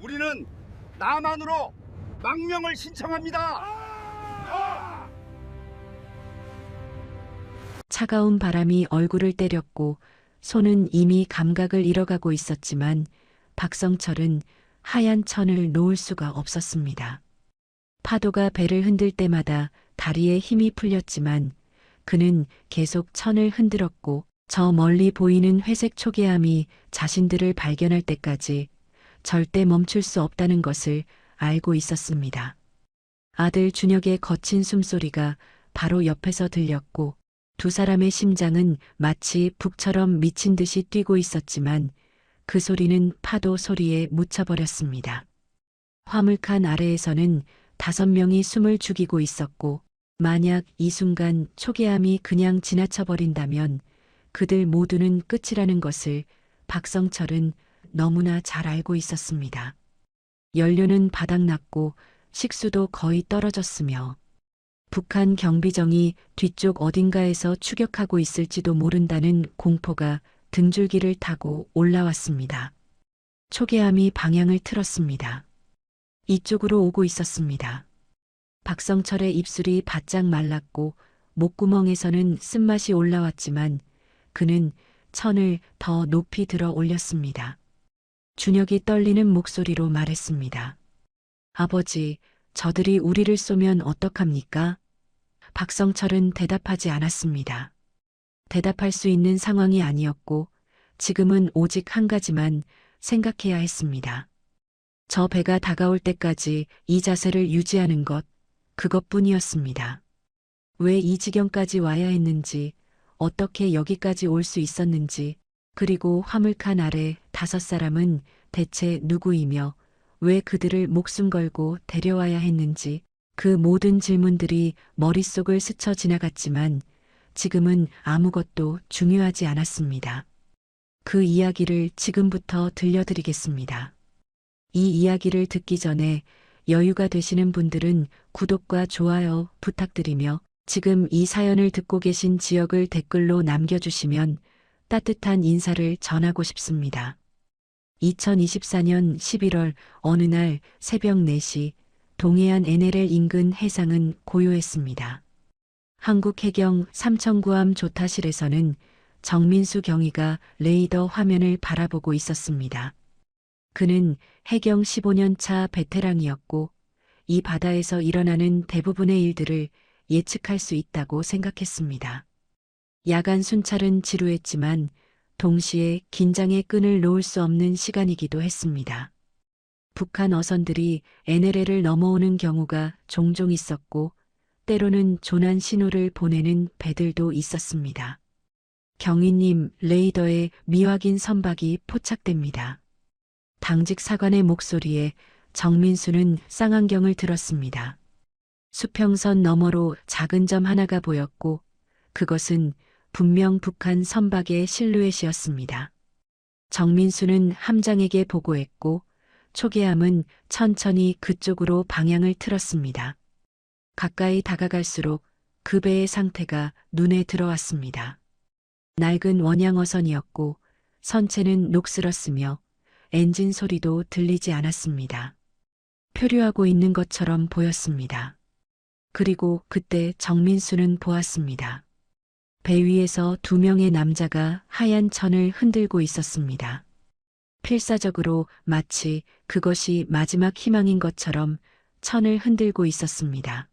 우리는 남한으로 망명을 신청합니다. 차가운 바람이 얼굴을 때렸고 손은 이미 감각을 잃어가고 있었지만 박성철은 하얀 천을 놓을 수가 없었습니다. 파도가 배를 흔들 때마다 다리에 힘이 풀렸지만 그는 계속 천을 흔들었고 저 멀리 보이는 회색 초계암이 자신들을 발견할 때까지 절대 멈출 수 없다는 것을 알고 있었습니다. 아들 준혁의 거친 숨소리가 바로 옆에서 들렸고 두 사람의 심장은 마치 북처럼 미친 듯이 뛰고 있었지만 그 소리는 파도 소리에 묻혀버렸습니다. 화물칸 아래에서는 5명이 숨을 죽이고 있었고 만약 이 순간 초계암이 그냥 지나쳐버린다면 그들 모두는 끝이라는 것을 박성철은 너무나 잘 알고 있었습니다. 연료는 바닥났고 식수도 거의 떨어졌으며 북한 경비정이 뒤쪽 어딘가에서 추격하고 있을지도 모른다는 공포가 등줄기를 타고 올라왔습니다. 초계암이 방향을 틀었습니다. 이쪽으로 오고 있었습니다. 박성철의 입술이 바짝 말랐고 목구멍에서는 쓴맛이 올라왔지만 그는 천을 더 높이 들어 올렸습니다. 준혁이 떨리는 목소리로 말했습니다. 아버지, 저들이 우리를 쏘면 어떡합니까? 박성철은 대답하지 않았습니다. 대답할 수 있는 상황이 아니었고 지금은 오직 한 가지만 생각해야 했습니다. 저 배가 다가올 때까지 이 자세를 유지하는 것, 그것뿐이었습니다. 왜 이 지경까지 와야 했는지, 어떻게 여기까지 올 수 있었는지, 그리고 화물칸 아래 5사람은 대체 누구이며 왜 그들을 목숨 걸고 데려와야 했는지 그 모든 질문들이 머릿속을 스쳐 지나갔지만 지금은 아무것도 중요하지 않았습니다. 그 이야기를 지금부터 들려드리겠습니다. 이 이야기를 듣기 전에 여유가 되시는 분들은 구독과 좋아요 부탁드리며 지금 이 사연을 듣고 계신 지역을 댓글로 남겨주시면 따뜻한 인사를 전하고 싶습니다. 2024년 11월 어느 날 새벽 4시 동해안 NLL 인근 해상은 고요했습니다. 한국 해경 삼천구함 조타실에서는 정민수 경위가 레이더 화면을 바라보고 있었습니다. 그는 해경 15년 차 베테랑이었고 이 바다에서 일어나는 대부분의 일들을 예측할 수 있다고 생각했습니다. 야간 순찰은 지루했지만 동시에 긴장의 끈을 놓을 수 없는 시간이기도 했습니다. 북한 어선들이 NLL을 넘어오는 경우가 종종 있었고 때로는 조난 신호를 보내는 배들도 있었습니다. 경위님, 레이더에 미확인 선박이 포착됩니다. 당직 사관의 목소리에 정민수는 쌍안경을 들었습니다. 수평선 너머로 작은 점 하나가 보였고 그것은 분명 북한 선박의 실루엣이었습니다. 정민수는 함장에게 보고했고 초계함은 천천히 그쪽으로 방향을 틀었습니다. 가까이 다가갈수록 그 배의 상태가 눈에 들어왔습니다. 낡은 원양어선이었고 선체는 녹슬었으며 엔진 소리도 들리지 않았습니다. 표류하고 있는 것처럼 보였습니다. 그리고 그때 정민수는 보았습니다. 배 위에서 2명의 남자가 하얀 천을 흔들고 있었습니다. 필사적으로 마치 그것이 마지막 희망인 것처럼 천을 흔들고 있었습니다.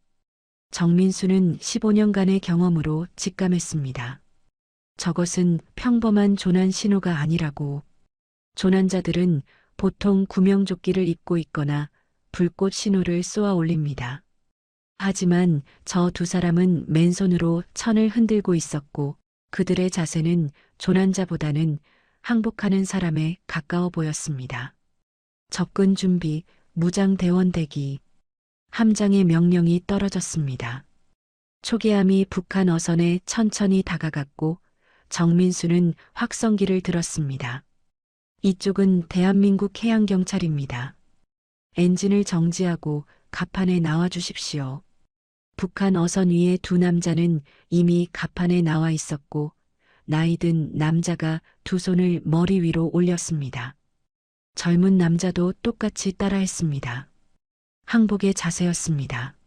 정민수는 15년간의 경험으로 직감했습니다. 저것은 평범한 조난 신호가 아니라고. 조난자들은 보통 구명조끼를 입고 있거나 불꽃 신호를 쏘아 올립니다. 하지만 저 2사람은 맨손으로 천을 흔들고 있었고 그들의 자세는 조난자보다는 항복하는 사람에 가까워 보였습니다. 접근 준비, 무장 대원 대기. 함장의 명령이 떨어졌습니다. 초계함이 북한 어선에 천천히 다가갔고 정민수는 확성기를 들었습니다. 이쪽은 대한민국 해양경찰입니다. 엔진을 정지하고 갑판에 나와 주십시오. 북한 어선 위에 2 남자는 이미 갑판에 나와 있었고 나이 든 남자가 2 손을 머리 위로 올렸습니다. 젊은 남자도 똑같이 따라했습니다. 항복의 자세였습니다.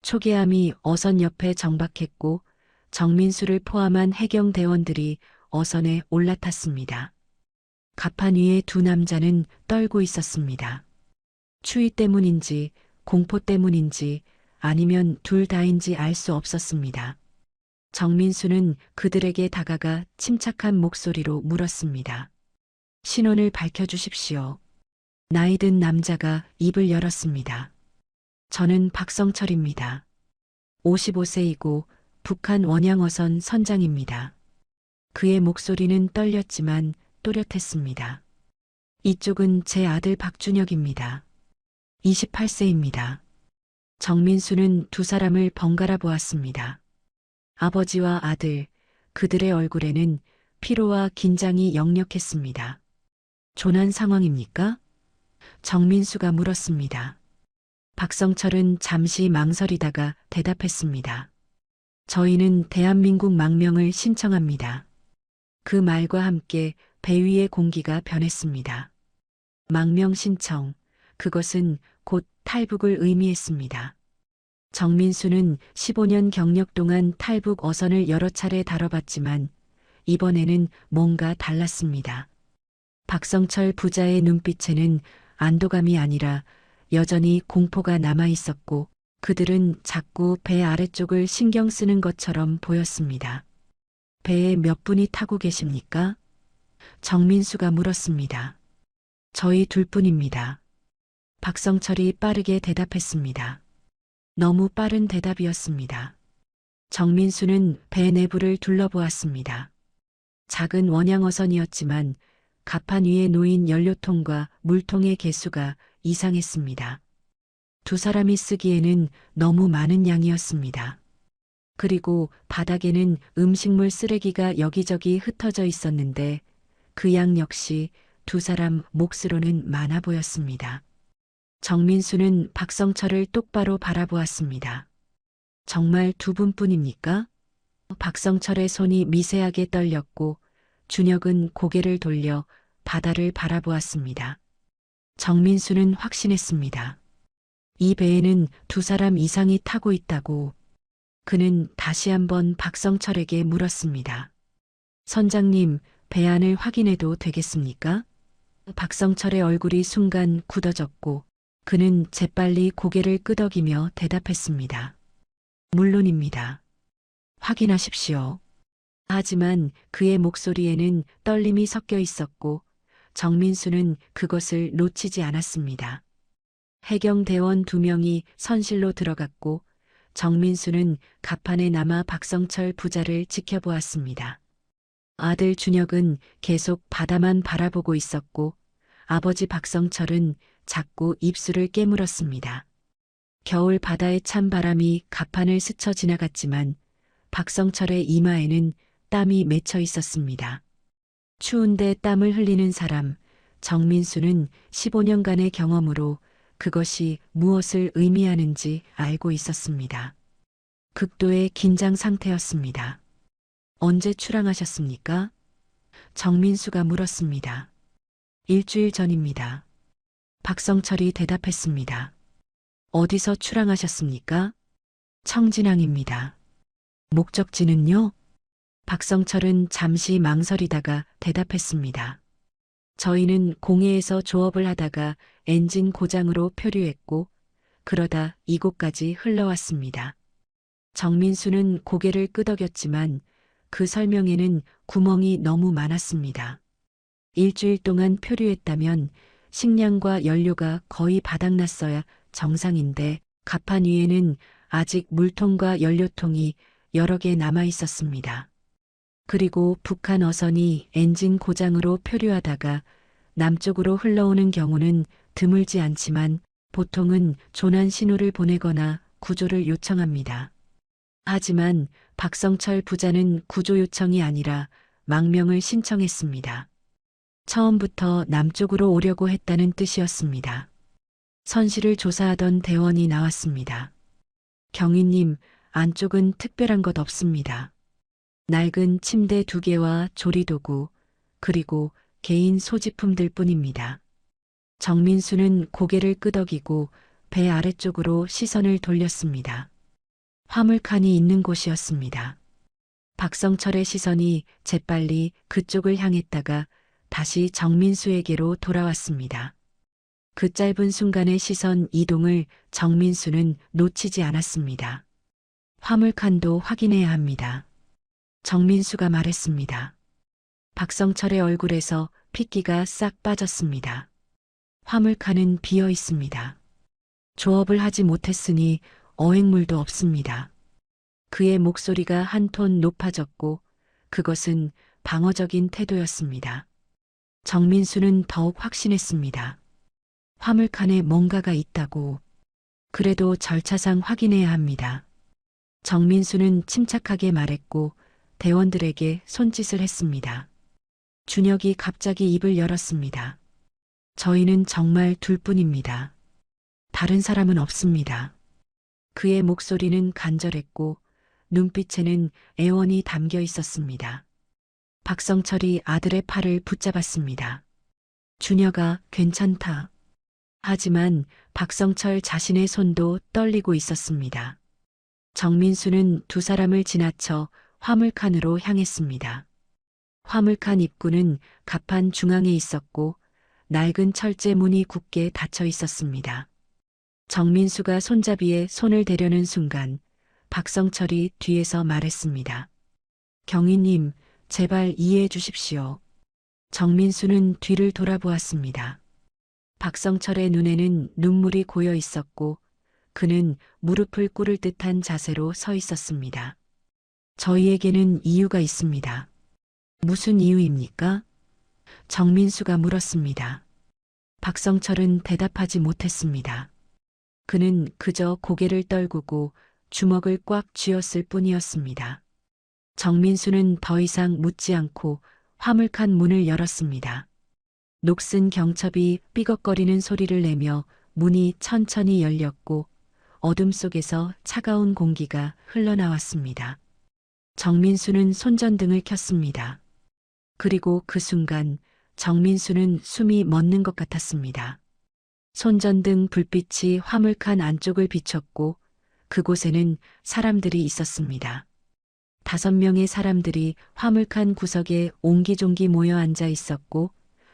초계함이 어선 옆에 정박했고 정민수를 포함한 해경 대원들이 어선에 올라탔습니다. 갑판 위에 두 남자는 떨고 있었습니다. 추위 때문인지 공포 때문인지 아니면 둘 다인지 알 수 없었습니다. 정민수는 그들에게 다가가 침착한 목소리로 물었습니다. 신원을 밝혀주십시오. 나이든 남자가 입을 열었습니다. 저는 박성철입니다. 55세이고 북한 원양어선 선장입니다. 그의 목소리는 떨렸지만 또렷했습니다. 이쪽은 제 아들 박준혁입니다. 28세입니다. 정민수는 두 사람을 번갈아 보았습니다. 아버지와 아들, 그들의 얼굴에는 피로와 긴장이 역력했습니다. 조난 상황입니까? 정민수가 물었습니다. 박성철은 잠시 망설이다가 대답했습니다. 저희는 대한민국 망명을 신청합니다. 그 말과 함께 배 위의 공기가 변했습니다. 망명 신청, 그것은 곧 탈북을 의미했습니다. 정민수는 15년 경력 동안 탈북 어선을 여러 차례 다뤄봤지만 이번에는 뭔가 달랐습니다. 박성철 부자의 눈빛에는 안도감이 아니라 여전히 공포가 남아 있었고 그들은 자꾸 배 아래쪽을 신경 쓰는 것처럼 보였습니다. 배에 몇 분이 타고 계십니까? 정민수가 물었습니다. 저희 둘뿐입니다. 박성철이 빠르게 대답했습니다. 너무 빠른 대답이었습니다. 정민수는 배 내부를 둘러보았습니다. 작은 원양어선이었지만 갑판 위에 놓인 연료통과 물통의 개수가 이상했습니다. 두 사람이 쓰기에는 너무 많은 양이었습니다. 그리고 바닥에는 음식물 쓰레기가 여기저기 흩어져 있었는데 그 양 역시 두 사람 몫으로는 많아 보였습니다. 정민수는 박성철을 똑바로 바라보았습니다. 정말 두 분뿐입니까? 박성철의 손이 미세하게 떨렸고 준혁은 고개를 돌려 바다를 바라보았습니다. 정민수는 확신했습니다. 이 배에는 두 사람 이상이 타고 있다고. 그는 다시 한번 박성철에게 물었습니다. 선장님, 배 안을 확인해도 되겠습니까? 박성철의 얼굴이 순간 굳어졌고 그는 재빨리 고개를 끄덕이며 대답했습니다. 물론입니다. 확인하십시오. 하지만 그의 목소리에는 떨림이 섞여 있었고 정민수는 그것을 놓치지 않았습니다. 해경대원 2명이 선실로 들어갔고 정민수는 갑판에 남아 박성철 부자를 지켜보았습니다. 아들 준혁은 계속 바다만 바라보고 있었고 아버지 박성철은 자꾸 입술을 깨물었습니다. 겨울 바다의 찬 바람이 갑판을 스쳐 지나갔지만 박성철의 이마에는 땀이 맺혀 있었습니다. 추운데 땀을 흘리는 사람, 정민수는 15년간의 경험으로 그것이 무엇을 의미하는지 알고 있었습니다. 극도의 긴장 상태였습니다. 언제 출항하셨습니까? 정민수가 물었습니다. 일주일 전입니다. 박성철이 대답했습니다. 어디서 출항하셨습니까? 청진항입니다. 목적지는요? 박성철은 잠시 망설이다가 대답했습니다. 저희는 공해에서 조업을 하다가 엔진 고장으로 표류했고 그러다 이곳까지 흘러왔습니다. 정민수는 고개를 끄덕였지만 그 설명에는 구멍이 너무 많았습니다. 일주일 동안 표류했다면 식량과 연료가 거의 바닥났어야 정상인데 갑판 위에는 아직 물통과 연료통이 여러 개 남아 있었습니다. 그리고 북한 어선이 엔진 고장으로 표류하다가 남쪽으로 흘러오는 경우는 드물지 않지만 보통은 조난 신호를 보내거나 구조를 요청합니다. 하지만 박성철 부자는 구조 요청이 아니라 망명을 신청했습니다. 처음부터 남쪽으로 오려고 했다는 뜻이었습니다. 선실을 조사하던 대원이 나왔습니다. 경위님, 안쪽은 특별한 것 없습니다. 낡은 침대 2개와 조리도구, 그리고 개인 소지품들 뿐입니다. 정민수는 고개를 끄덕이고 배 아래쪽으로 시선을 돌렸습니다. 화물칸이 있는 곳이었습니다. 박성철의 시선이 재빨리 그쪽을 향했다가 다시 정민수에게로 돌아왔습니다. 그 짧은 순간의 시선 이동을 정민수는 놓치지 않았습니다. 화물칸도 확인해야 합니다. 정민수가 말했습니다. 박성철의 얼굴에서 핏기가 싹 빠졌습니다. 화물칸은 비어 있습니다. 조업을 하지 못했으니 어획물도 없습니다. 그의 목소리가 한 톤 높아졌고 그것은 방어적인 태도였습니다. 정민수는 더욱 확신했습니다. 화물칸에 뭔가가 있다고. 그래도 절차상 확인해야 합니다. 정민수는 침착하게 말했고 대원들에게 손짓을 했습니다. 준혁이 갑자기 입을 열었습니다. 저희는 정말 둘뿐입니다. 다른 사람은 없습니다. 그의 목소리는 간절했고 눈빛에는 애원이 담겨 있었습니다. 박성철이 아들의 팔을 붙잡았습니다. 준혁아, 괜찮다. 하지만 박성철 자신의 손도 떨리고 있었습니다. 정민수는 두 사람을 지나쳐 화물칸으로 향했습니다. 화물칸 입구는 갑판 중앙에 있었고 낡은 철제 문이 굳게 닫혀 있었습니다. 정민수가 손잡이에 손을 대려는 순간 박성철이 뒤에서 말했습니다. 경위님, 제발 이해해 주십시오. 정민수는 뒤를 돌아보았습니다. 박성철의 눈에는 눈물이 고여 있었고 그는 무릎을 꿇을 듯한 자세로 서 있었습니다. 저희에게는 이유가 있습니다. 무슨 이유입니까? 정민수가 물었습니다. 박성철은 대답하지 못했습니다. 그는 그저 고개를 떨구고 주먹을 꽉 쥐었을 뿐이었습니다. 정민수는 더 이상 묻지 않고 화물칸 문을 열었습니다. 녹슨 경첩이 삐걱거리는 소리를 내며 문이 천천히 열렸고 어둠 속에서 차가운 공기가 흘러나왔습니다. 정민수는 손전등을 켰습니다. 그리고 그 순간 정민수는 숨이 멎는 것 같았습니다. 손전등 불빛이 화물칸 안쪽을 비췄고 그곳에는 사람들이 있었습니다. 5명의 사람들이 화물칸 구석에 옹기종기 모여 앉아 있었고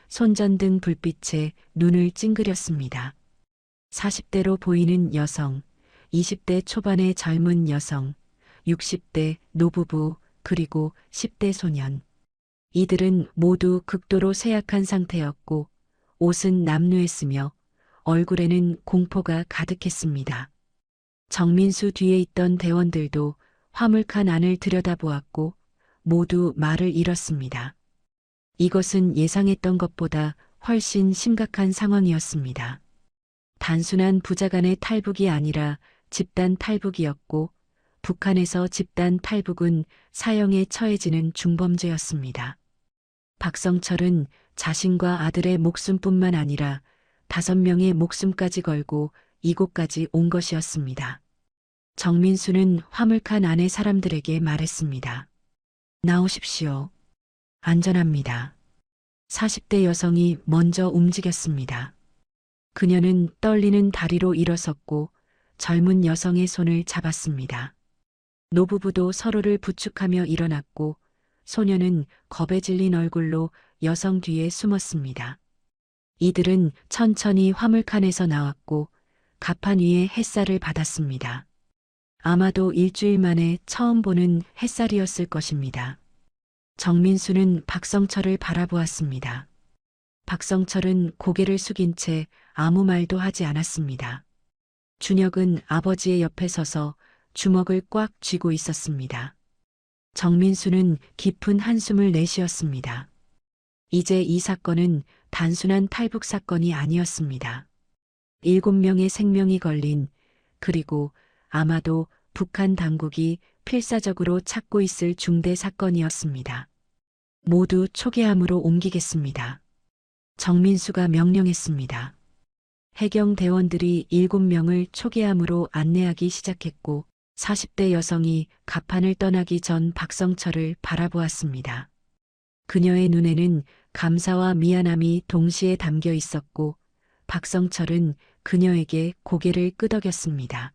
손전등 불빛에 눈을 찡그렸습니다. 40대로 보이는 여성, 20대 초반의 젊은 여성, 60대 노부부, 그리고 10대 소년. 이들은 모두 극도로 쇠약한 상태였고 옷은 남루했으며 얼굴에는 공포가 가득했습니다. 정민수 뒤에 있던 대원들도 화물칸 안을 들여다보았고 모두 말을 잃었습니다. 이것은 예상했던 것보다 훨씬 심각한 상황이었습니다. 단순한 부자간의 탈북이 아니라 집단 탈북이었고 북한에서 집단 탈북은 사형에 처해지는 중범죄였습니다. 박성철은 자신과 아들의 목숨뿐만 아니라 5명의 목숨까지 걸고 이곳까지 온 것이었습니다. 정민수는 화물칸 안의 사람들에게 말했습니다. 나오십시오. 안전합니다. 40대 여성이 먼저 움직였습니다. 그녀는 떨리는 다리로 일어섰고 젊은 여성의 손을 잡았습니다. 노부부도 서로를 부축하며 일어났고 소녀는 겁에 질린 얼굴로 여성 뒤에 숨었습니다. 이들은 천천히 화물칸에서 나왔고 갑판 위에 햇살을 받았습니다. 아마도 일주일 만에 처음 보는 햇살이었을 것입니다. 정민수는 박성철을 바라보았습니다. 박성철은 고개를 숙인 채 아무 말도 하지 않았습니다. 준혁은 아버지의 옆에 서서 주먹을 꽉 쥐고 있었습니다. 정민수는 깊은 한숨을 내쉬었습니다. 이제 이 사건은 단순한 탈북 사건이 아니었습니다. 7명의 생명이 걸린, 그리고 아마도 북한 당국이 필사적으로 찾고 있을 중대 사건이었습니다. 모두 초계함으로 옮기겠습니다. 정민수가 명령했습니다. 해경 대원들이 7명을 초계함으로 안내하기 시작했고 40대 여성이 갑판을 떠나기 전 박성철을 바라보았습니다. 그녀의 눈에는 감사와 미안함이 동시에 담겨 있었고 박성철은 그녀에게 고개를 끄덕였습니다.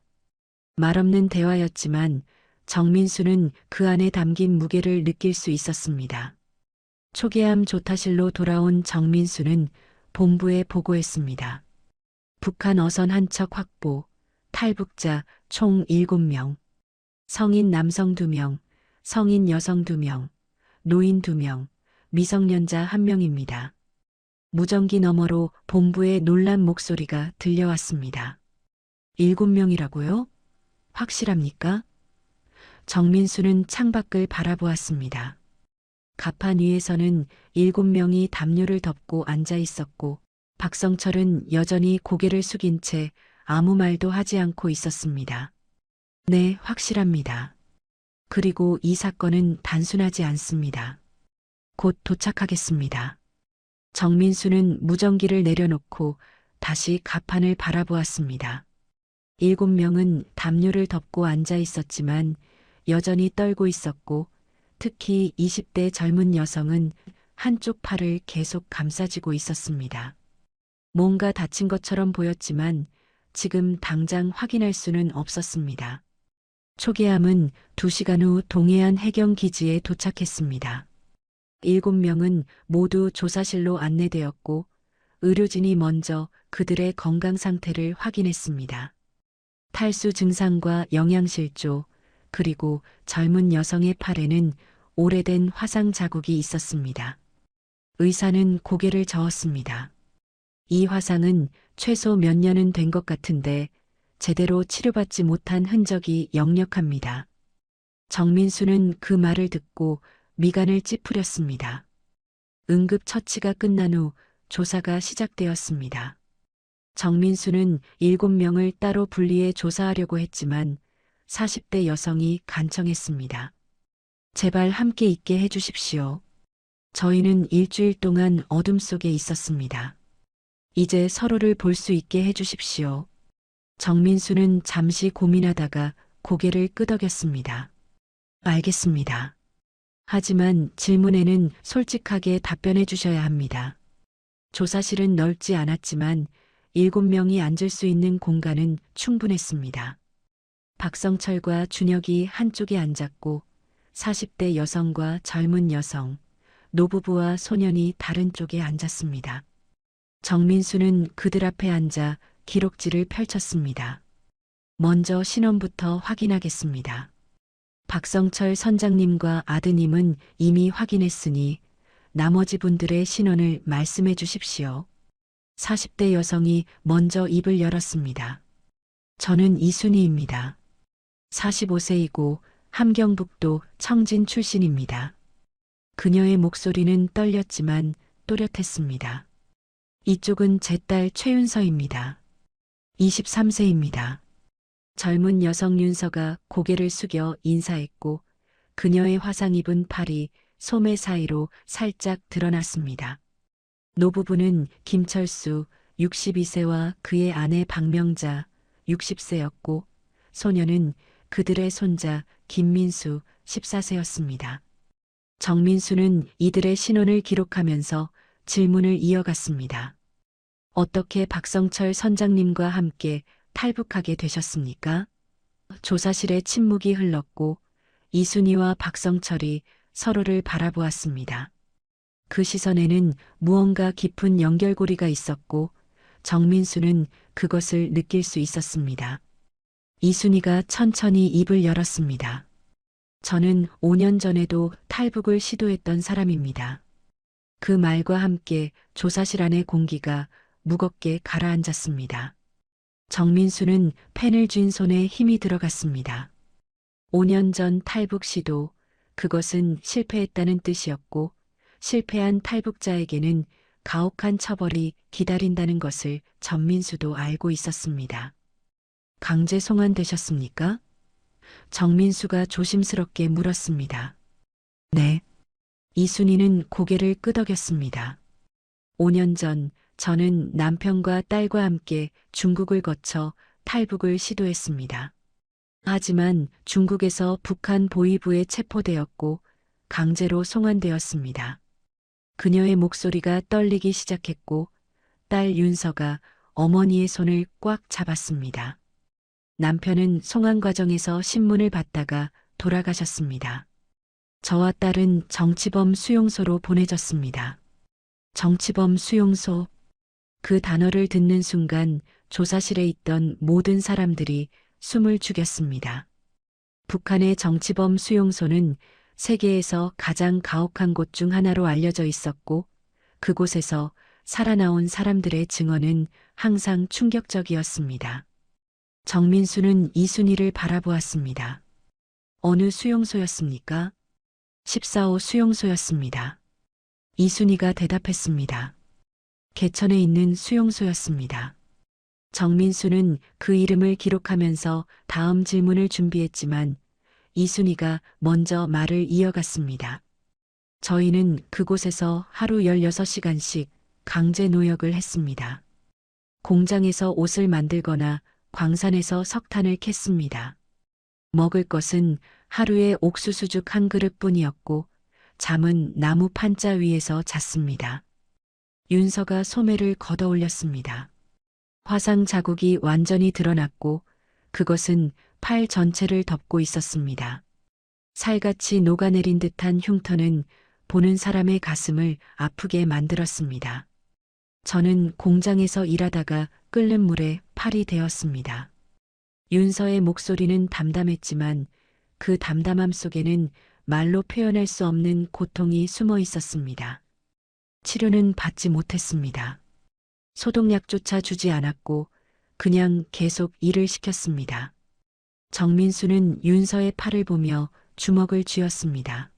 말없는 대화였지만 정민수는 그 안에 담긴 무게를 느낄 수 있었습니다. 초계암 조타실로 돌아온 정민수는 본부에 보고했습니다. 북한 어선 한 척 확보, 탈북자 총 7명, 성인 남성 2명, 성인 여성 2명, 노인 2명, 미성년자 1명입니다. 무전기 너머로 본부의 놀란 목소리가 들려왔습니다. 7명이라고요? 확실합니까? 정민수는 창밖을 바라보았습니다. 갑판 위에서는 7명이 담요를 덮고 앉아 있었고 박성철은 여전히 고개를 숙인 채 아무 말도 하지 않고 있었습니다. 네, 확실합니다. 그리고 이 사건은 단순하지 않습니다. 곧 도착하겠습니다. 정민수는 무전기를 내려놓고 다시 갑판을 바라보았습니다. 7명은 담요를 덮고 앉아 있었지만 여전히 떨고 있었고 특히 20대 젊은 여성은 한쪽 팔을 계속 감싸쥐고 있었습니다. 뭔가 다친 것처럼 보였지만 지금 당장 확인할 수는 없었습니다. 초계함은 2시간 후 동해안 해경기지에 도착했습니다. 7명은 모두 조사실로 안내되었고 의료진이 먼저 그들의 건강 상태를 확인했습니다. 탈수 증상과 영양실조, 그리고 젊은 여성의 팔에는 오래된 화상 자국이 있었습니다. 의사는 고개를 저었습니다. 이 화상은 최소 몇 년은 된 것 같은데 제대로 치료받지 못한 흔적이 역력합니다. 정민수는 그 말을 듣고 미간을 찌푸렸습니다. 응급처치가 끝난 후 조사가 시작되었습니다. 정민수는 7명을 따로 분리해 조사하려고 했지만 40대 여성이 간청했습니다. 제발 함께 있게 해주십시오. 저희는 일주일 동안 어둠 속에 있었습니다. 이제 서로를 볼 수 있게 해주십시오. 정민수는 잠시 고민하다가 고개를 끄덕였습니다. 알겠습니다. 하지만 질문에는 솔직하게 답변해 주셔야 합니다. 조사실은 넓지 않았지만 7명이 앉을 수 있는 공간은 충분했습니다. 박성철과 준혁이 한쪽에 앉았고 40대 여성과 젊은 여성, 노부부와 소년이 다른 쪽에 앉았습니다. 정민수는 그들 앞에 앉아 기록지를 펼쳤습니다. 먼저 신원부터 확인하겠습니다. 박성철 선장님과 아드님은 이미 확인했으니 나머지 분들의 신원을 말씀해 주십시오. 40대 여성이 먼저 입을 열었습니다. 저는 이순희입니다. 45세이고 함경북도 청진 출신입니다. 그녀의 목소리는 떨렸지만 또렷했습니다. 이쪽은 제 딸 최윤서입니다. 23세입니다. 젊은 여성 윤서가 고개를 숙여 인사했고 그녀의 화상 입은 팔이 소매 사이로 살짝 드러났습니다. 노부부는 김철수 62세와 그의 아내 박명자 60세였고 소녀는 그들의 손자 김민수 14세였습니다. 정민수는 이들의 신원을 기록하면서 질문을 이어갔습니다. 어떻게 박성철 선장님과 함께 탈북하게 되셨습니까? 조사실의 침묵이 흘렀고 이순희와 박성철이 서로를 바라보았습니다. 그 시선에는 무언가 깊은 연결고리가 있었고 정민수는 그것을 느낄 수 있었습니다. 이순희가 천천히 입을 열었습니다. 저는 5년 전에도 탈북을 시도했던 사람입니다. 그 말과 함께 조사실 안의 공기가 무겁게 가라앉았습니다. 정민수는 펜을 쥔 손에 힘이 들어갔습니다. 5년 전 탈북 시도, 그것은 실패했다는 뜻이었고 실패한 탈북자에게는 가혹한 처벌이 기다린다는 것을 정민수도 알고 있었습니다. 강제 송환되셨습니까? 정민수가 조심스럽게 물었습니다. 네. 이순희는 고개를 끄덕였습니다. 5년 전 저는 남편과 딸과 함께 중국을 거쳐 탈북을 시도했습니다. 하지만 중국에서 북한 보위부에 체포되었고 강제로 송환되었습니다. 그녀의 목소리가 떨리기 시작했고 딸 윤서가 어머니의 손을 꽉 잡았습니다. 남편은 송환 과정에서 신문을 받다가 돌아가셨습니다. 저와 딸은 정치범 수용소로 보내졌습니다. 정치범 수용소. 그 단어를 듣는 순간 조사실에 있던 모든 사람들이 숨을 죽였습니다. 북한의 정치범 수용소는 세계에서 가장 가혹한 곳 중 하나로 알려져 있었고, 그곳에서 살아나온 사람들의 증언은 항상 충격적이었습니다. 정민수는 이순희를 바라보았습니다. 어느 수용소였습니까? 14호 수용소였습니다. 이순희가 대답했습니다. 개천에 있는 수용소였습니다. 정민수는 그 이름을 기록하면서 다음 질문을 준비했지만 이순희가 먼저 말을 이어갔습니다. 저희는 그곳에서 하루 16시간씩 강제 노역을 했습니다. 공장에서 옷을 만들거나 광산에서 석탄을 캤습니다. 먹을 것은 하루에 옥수수죽 한 그릇뿐이었고 잠은 나무 판자 위에서 잤습니다. 윤서가 소매를 걷어 올렸습니다. 화상 자국이 완전히 드러났고 그것은 팔 전체를 덮고 있었습니다. 살같이 녹아내린 듯한 흉터는 보는 사람의 가슴을 아프게 만들었습니다. 저는 공장에서 일하다가 끓는 물에 팔이 되었습니다. 윤서의 목소리는 담담했지만 그 담담함 속에는 말로 표현할 수 없는 고통이 숨어 있었습니다. 치료는 받지 못했습니다. 소독약조차 주지 않았고 그냥 계속 일을 시켰습니다. 정민수는 윤서의 팔을 보며 주먹을 쥐었습니다.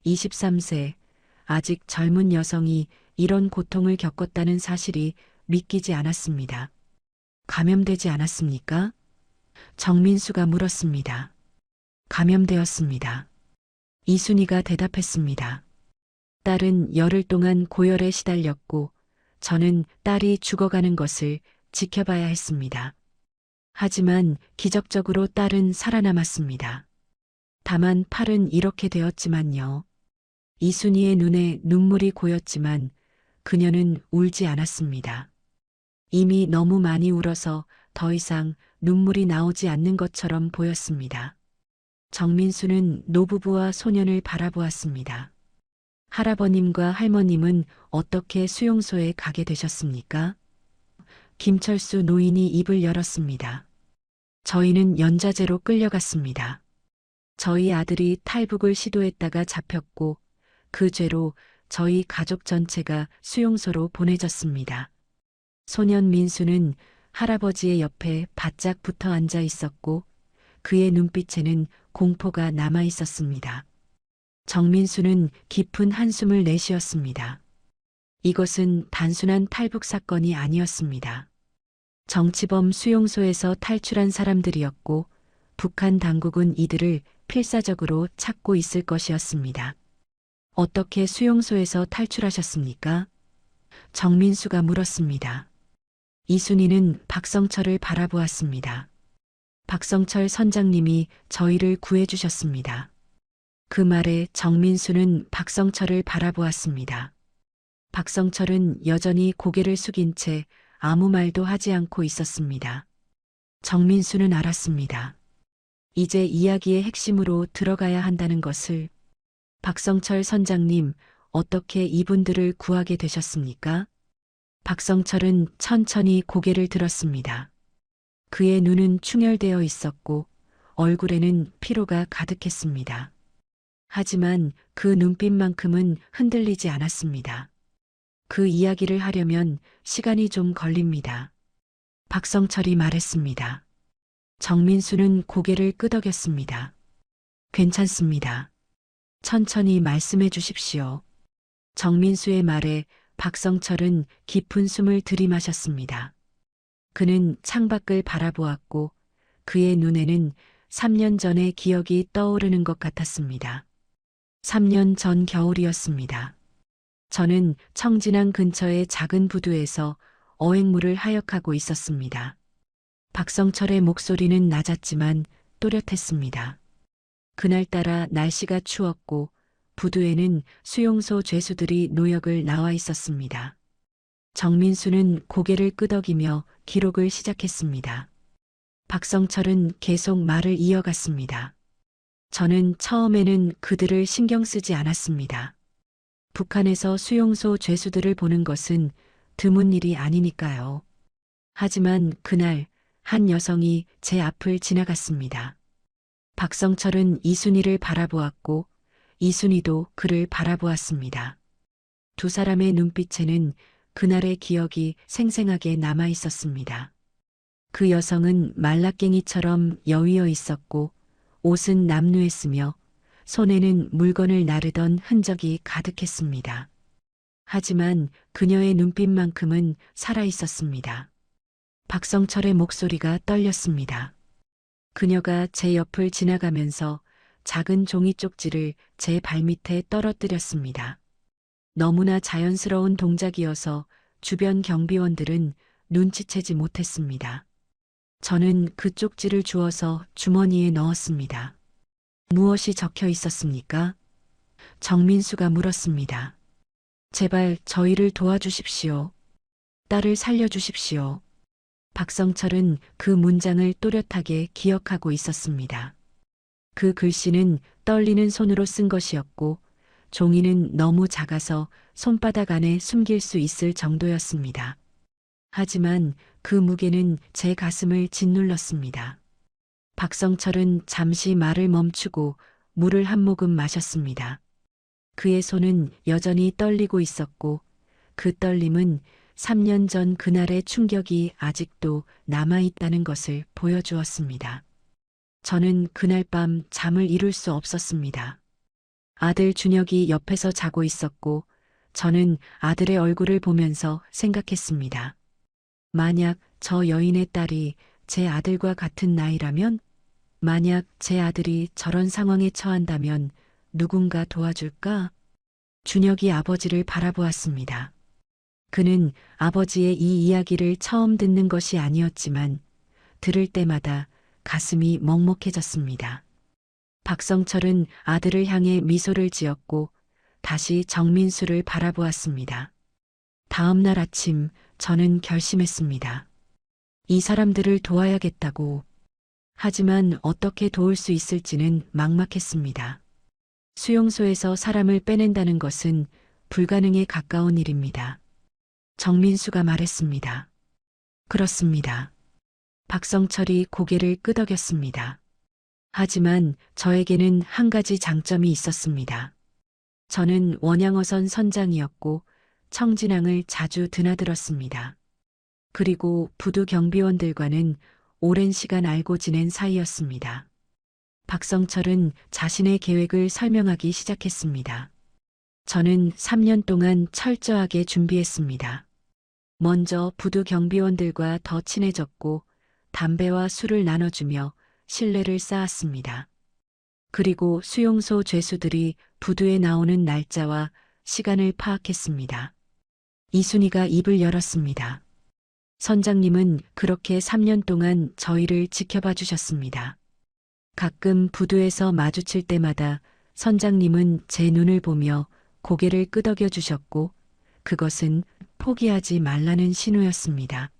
23세, 아직 젊은 여성이 이런 고통을 겪었다는 사실이 믿기지 않았습니다. 감염되지 않았습니까? 정민수가 물었습니다. 감염되었습니다. 이순희가 대답했습니다. 딸은 열흘 동안 고열에 시달렸고 저는 딸이 죽어가는 것을 지켜봐야 했습니다. 하지만 기적적으로 딸은 살아남았습니다. 다만 팔은 이렇게 되었지만요. 이순희의 눈에 눈물이 고였지만 그녀는 울지 않았습니다. 이미 너무 많이 울어서 더 이상 눈물이 나오지 않는 것처럼 보였습니다. 정민수는 노부부와 소년을 바라보았습니다. 할아버님과 할머님은 어떻게 수용소에 가게 되셨습니까? 김철수 노인이 입을 열었습니다. 저희는 연좌제로 끌려갔습니다. 저희 아들이 탈북을 시도했다가 잡혔고 그 죄로 저희 가족 전체가 수용소로 보내졌습니다. 소년 민수는 할아버지의 옆에 바짝 붙어 앉아 있었고 그의 눈빛에는 공포가 남아 있었습니다. 정민수는 깊은 한숨을 내쉬었습니다. 이것은 단순한 탈북 사건이 아니었습니다. 정치범 수용소에서 탈출한 사람들이었고 북한 당국은 이들을 필사적으로 찾고 있을 것이었습니다. 어떻게 수용소에서 탈출하셨습니까? 정민수가 물었습니다. 이순희는 박성철을 바라보았습니다. 박성철 선장님이 저희를 구해주셨습니다. 그 말에 정민수는 박성철을 바라보았습니다. 박성철은 여전히 고개를 숙인 채 아무 말도 하지 않고 있었습니다. 정민수는 알았습니다. 이제 이야기의 핵심으로 들어가야 한다는 것을. 박성철 선장님, 어떻게 이분들을 구하게 되셨습니까? 박성철은 천천히 고개를 들었습니다. 그의 눈은 충혈되어 있었고 얼굴에는 피로가 가득했습니다. 하지만 그 눈빛만큼은 흔들리지 않았습니다. 그 이야기를 하려면 시간이 좀 걸립니다. 박성철이 말했습니다. 정민수는 고개를 끄덕였습니다. 괜찮습니다. 천천히 말씀해 주십시오. 정민수의 말에 박성철은 깊은 숨을 들이마셨습니다. 그는 창밖을 바라보았고 그의 눈에는 3년 전의 기억이 떠오르는 것 같았습니다. 3년 전 겨울이었습니다. 저는 청진항 근처의 작은 부두에서 어획물을 하역하고 있었습니다. 박성철의 목소리는 낮았지만 또렷했습니다. 그날따라 날씨가 추웠고 부두에는 수용소 죄수들이 노역을 나와 있었습니다. 정민수는 고개를 끄덕이며 기록을 시작했습니다. 박성철은 계속 말을 이어갔습니다. 저는 처음에는 그들을 신경 쓰지 않았습니다. 북한에서 수용소 죄수들을 보는 것은 드문 일이 아니니까요. 하지만 그날 한 여성이 제 앞을 지나갔습니다. 박성철은 이순이를 바라보았고 이순이도 그를 바라보았습니다. 두 사람의 눈빛에는 그날의 기억이 생생하게 남아 있었습니다. 그 여성은 말라깽이처럼 여위어 있었고 옷은 남루했으며 손에는 물건을 나르던 흔적이 가득했습니다. 하지만 그녀의 눈빛만큼은 살아 있었습니다. 박성철의 목소리가 떨렸습니다. 그녀가 제 옆을 지나가면서 작은 종이 쪽지를 제 발밑에 떨어뜨렸습니다. 너무나 자연스러운 동작이어서 주변 경비원들은 눈치채지 못했습니다. 저는 그 쪽지를 주워서 주머니에 넣었습니다. 무엇이 적혀 있었습니까? 정민수가 물었습니다. 제발 저희를 도와주십시오. 딸을 살려주십시오. 박성철은 그 문장을 또렷하게 기억하고 있었습니다. 그 글씨는 떨리는 손으로 쓴 것이었고 종이는 너무 작아서 손바닥 안에 숨길 수 있을 정도였습니다. 하지만 그 무게는 제 가슴을 짓눌렀습니다. 박성철은 잠시 말을 멈추고 물을 한 모금 마셨습니다. 그의 손은 여전히 떨리고 있었고 그 떨림은 3년 전 그날의 충격이 아직도 남아있다는 것을 보여주었습니다. 저는 그날 밤 잠을 이룰 수 없었습니다. 아들 준혁이 옆에서 자고 있었고 저는 아들의 얼굴을 보면서 생각했습니다. 만약 저 여인의 딸이 제 아들과 같은 나이라면, 만약 제 아들이 저런 상황에 처한다면 누군가 도와줄까? 준혁이 아버지를 바라보았습니다. 그는 아버지의 이 이야기를 처음 듣는 것이 아니었지만 들을 때마다 가슴이 먹먹해졌습니다. 박성철은 아들을 향해 미소를 지었고 다시 정민수를 바라보았습니다. 다음 날 아침 저는 결심했습니다. 이 사람들을 도와야겠다고. 하지만 어떻게 도울 수 있을지는 막막했습니다. 수용소에서 사람을 빼낸다는 것은 불가능에 가까운 일입니다. 정민수가 말했습니다. 그렇습니다. 박성철이 고개를 끄덕였습니다. 하지만 저에게는 한 가지 장점이 있었습니다. 저는 원양어선 선장이었고 청진항을 자주 드나들었습니다. 그리고 부두 경비원들과는 오랜 시간 알고 지낸 사이였습니다. 박성철은 자신의 계획을 설명하기 시작했습니다. 저는 3년 동안 철저하게 준비했습니다. 먼저 부두 경비원들과 더 친해졌고 담배와 술을 나눠주며 신뢰를 쌓았습니다. 그리고 수용소 죄수들이 부두에 나오는 날짜와 시간을 파악했습니다. 이순이가 입을 열었습니다. 선장님은 그렇게 3년 동안 저희를 지켜봐 주셨습니다. 가끔 부두에서 마주칠 때마다 선장님은 제 눈을 보며 고개를 끄덕여 주셨고 그것은 포기하지 말라는 신호였습니다.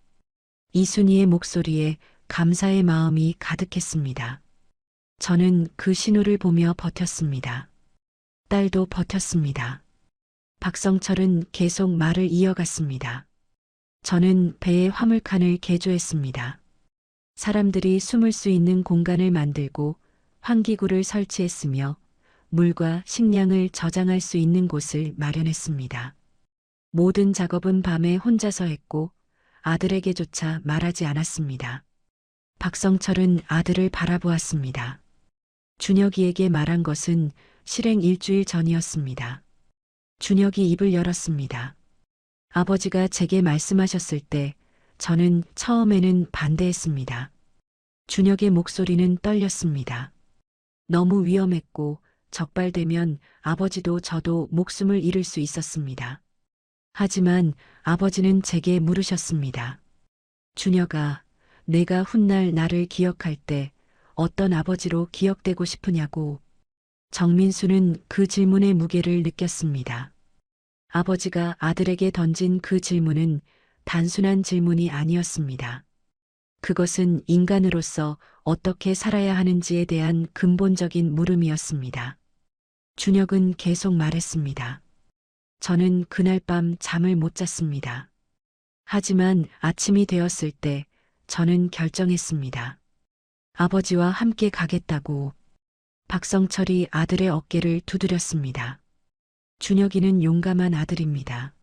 이순이의 목소리에 감사의 마음이 가득했습니다. 저는 그 신호를 보며 버텼습니다. 딸도 버텼습니다. 박성철은 계속 말을 이어갔습니다. 저는 배에 화물칸을 개조했습니다. 사람들이 숨을 수 있는 공간을 만들고 환기구를 설치했으며 물과 식량을 저장할 수 있는 곳을 마련했습니다. 모든 작업은 밤에 혼자서 했고 아들에게조차 말하지 않았습니다. 박성철은 아들을 바라보았습니다. 준혁이에게 말한 것은 실행 일주일 전이었습니다. 준혁이 입을 열었습니다. 아버지가 제게 말씀하셨을 때 저는 처음에는 반대했습니다. 준혁의 목소리는 떨렸습니다. 너무 위험했고 적발되면 아버지도 저도 목숨을 잃을 수 있었습니다. 하지만 아버지는 제게 물으셨습니다. 준혁아, 내가 훗날 나를 기억할 때 어떤 아버지로 기억되고 싶으냐고. 정민수는 그 질문의 무게를 느꼈습니다. 아버지가 아들에게 던진 그 질문은 단순한 질문이 아니었습니다. 그것은 인간으로서 어떻게 살아야 하는지에 대한 근본적인 물음이었습니다. 준혁은 계속 말했습니다. 저는 그날 밤 잠을 못 잤습니다. 하지만 아침이 되었을 때 저는 결정했습니다. 아버지와 함께 가겠다고. 박성철이 아들의 어깨를 두드렸습니다. 준혁이는 용감한 아들입니다.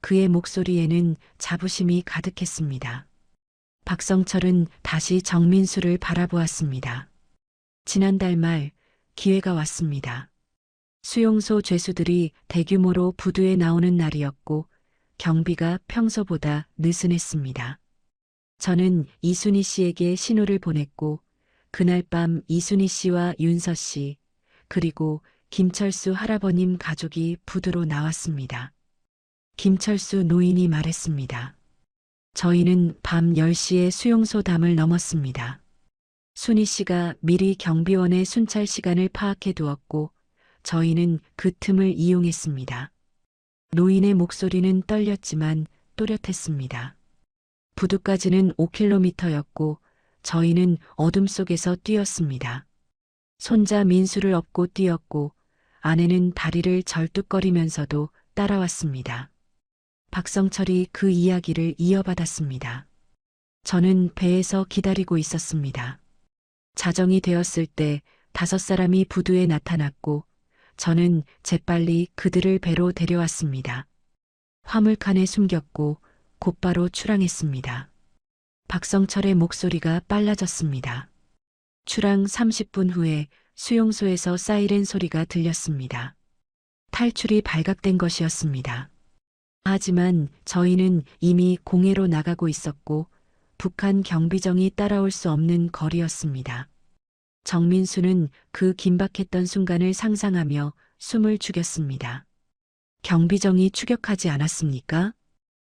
그의 목소리에는 자부심이 가득했습니다. 박성철은 다시 정민수를 바라보았습니다. 지난달 말 기회가 왔습니다. 수용소 죄수들이 대규모로 부두에 나오는 날이었고 경비가 평소보다 느슨했습니다. 저는 이순희 씨에게 신호를 보냈고 그날 밤 이순희 씨와 윤서 씨 그리고 김철수 할아버님 가족이 부두로 나왔습니다. 김철수 노인이 말했습니다. 저희는 밤 10시에 수용소 담을 넘었습니다. 순희 씨가 미리 경비원의 순찰 시간을 파악해 두었고 저희는 그 틈을 이용했습니다. 노인의 목소리는 떨렸지만 또렷했습니다. 부두까지는 5km였고 저희는 어둠 속에서 뛰었습니다. 손자 민수를 업고 뛰었고 아내는 다리를 절뚝거리면서도 따라왔습니다. 박성철이 그 이야기를 이어받았습니다. 저는 배에서 기다리고 있었습니다. 자정이 되었을 때 5사람이 부두에 나타났고 저는 재빨리 그들을 배로 데려왔습니다. 화물칸에 숨겼고 곧바로 출항했습니다. 박성철의 목소리가 빨라졌습니다. 출항 30분 후에 수용소에서 사이렌 소리가 들렸습니다. 탈출이 발각된 것이었습니다. 하지만 저희는 이미 공해로 나가고 있었고 북한 경비정이 따라올 수 없는 거리였습니다. 정민수는 그 긴박했던 순간을 상상하며 숨을 죽였습니다. 경비정이 추격하지 않았습니까?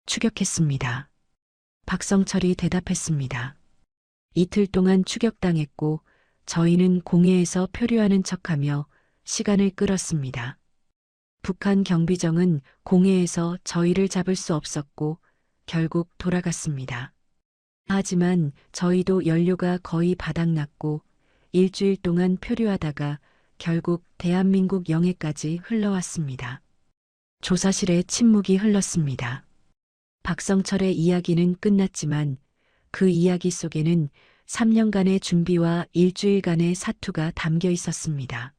추격했습니다. 박성철이 대답했습니다. 이틀 동안 추격당했고 저희는 공해에서 표류하는 척하며 시간을 끌었습니다. 북한 경비정은 공해에서 저희를 잡을 수 없었고 결국 돌아갔습니다. 하지만 저희도 연료가 거의 바닥났고 일주일 동안 표류하다가 결국 대한민국 영해까지 흘러왔습니다. 조사실에 침묵이 흘렀습니다. 박성철의 이야기는 끝났지만 그 이야기 속에는 3년간의 준비와 일주일간의 사투가 담겨 있었습니다.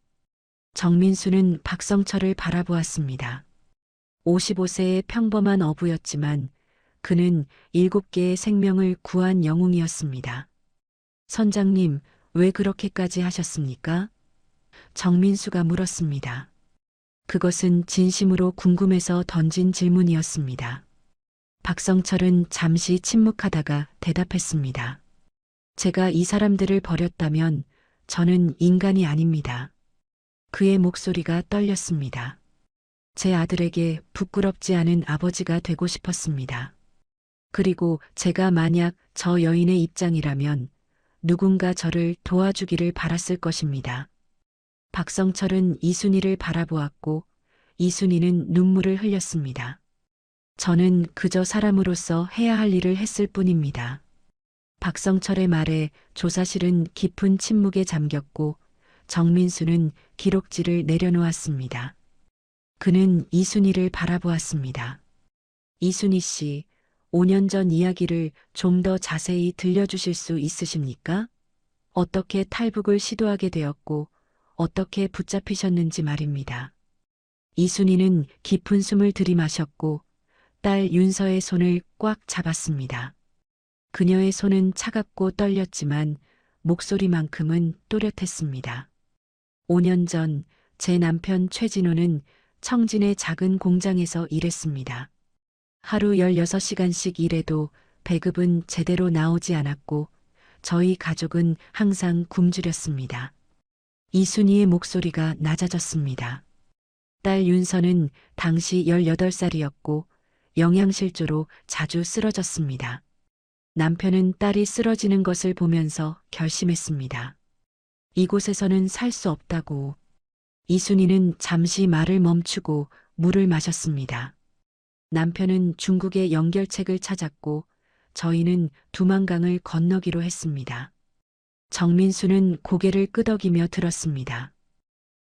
정민수는 박성철을 바라보았습니다. 55세의 평범한 어부였지만 그는 7개의 생명을 구한 영웅이었습니다. 선장님, 왜 그렇게까지 하셨습니까? 정민수가 물었습니다. 그것은 진심으로 궁금해서 던진 질문이었습니다. 박성철은 잠시 침묵하다가 대답했습니다. 제가 이 사람들을 버렸다면 저는 인간이 아닙니다. 그의 목소리가 떨렸습니다. 제 아들에게 부끄럽지 않은 아버지가 되고 싶었습니다. 그리고 제가 만약 저 여인의 입장이라면 누군가 저를 도와주기를 바랐을 것입니다. 박성철은 이순희를 바라보았고 이순희는 눈물을 흘렸습니다. 저는 그저 사람으로서 해야 할 일을 했을 뿐입니다. 박성철의 말에 조사실은 깊은 침묵에 잠겼고 정민수는 기록지를 내려놓았습니다. 그는 이순희를 바라보았습니다. 이순희 씨, 5년 전 이야기를 좀 더 자세히 들려주실 수 있으십니까? 어떻게 탈북을 시도하게 되었고 어떻게 붙잡히셨는지 말입니다. 이순희는 깊은 숨을 들이마셨고 딸 윤서의 손을 꽉 잡았습니다. 그녀의 손은 차갑고 떨렸지만 목소리만큼은 또렷했습니다. 5년 전 제 남편 최진호는 청진의 작은 공장에서 일했습니다. 하루 16시간씩 일해도 배급은 제대로 나오지 않았고 저희 가족은 항상 굶주렸습니다. 이순희의 목소리가 낮아졌습니다. 딸 윤서는 당시 18살이었고 영양실조로 자주 쓰러졌습니다. 남편은 딸이 쓰러지는 것을 보면서 결심했습니다. 이곳에서는 살 수 없다고. 이순희는 잠시 말을 멈추고 물을 마셨습니다. 남편은 중국의 연결책을 찾았고 저희는 두만강을 건너기로 했습니다. 정민수는 고개를 끄덕이며 들었습니다.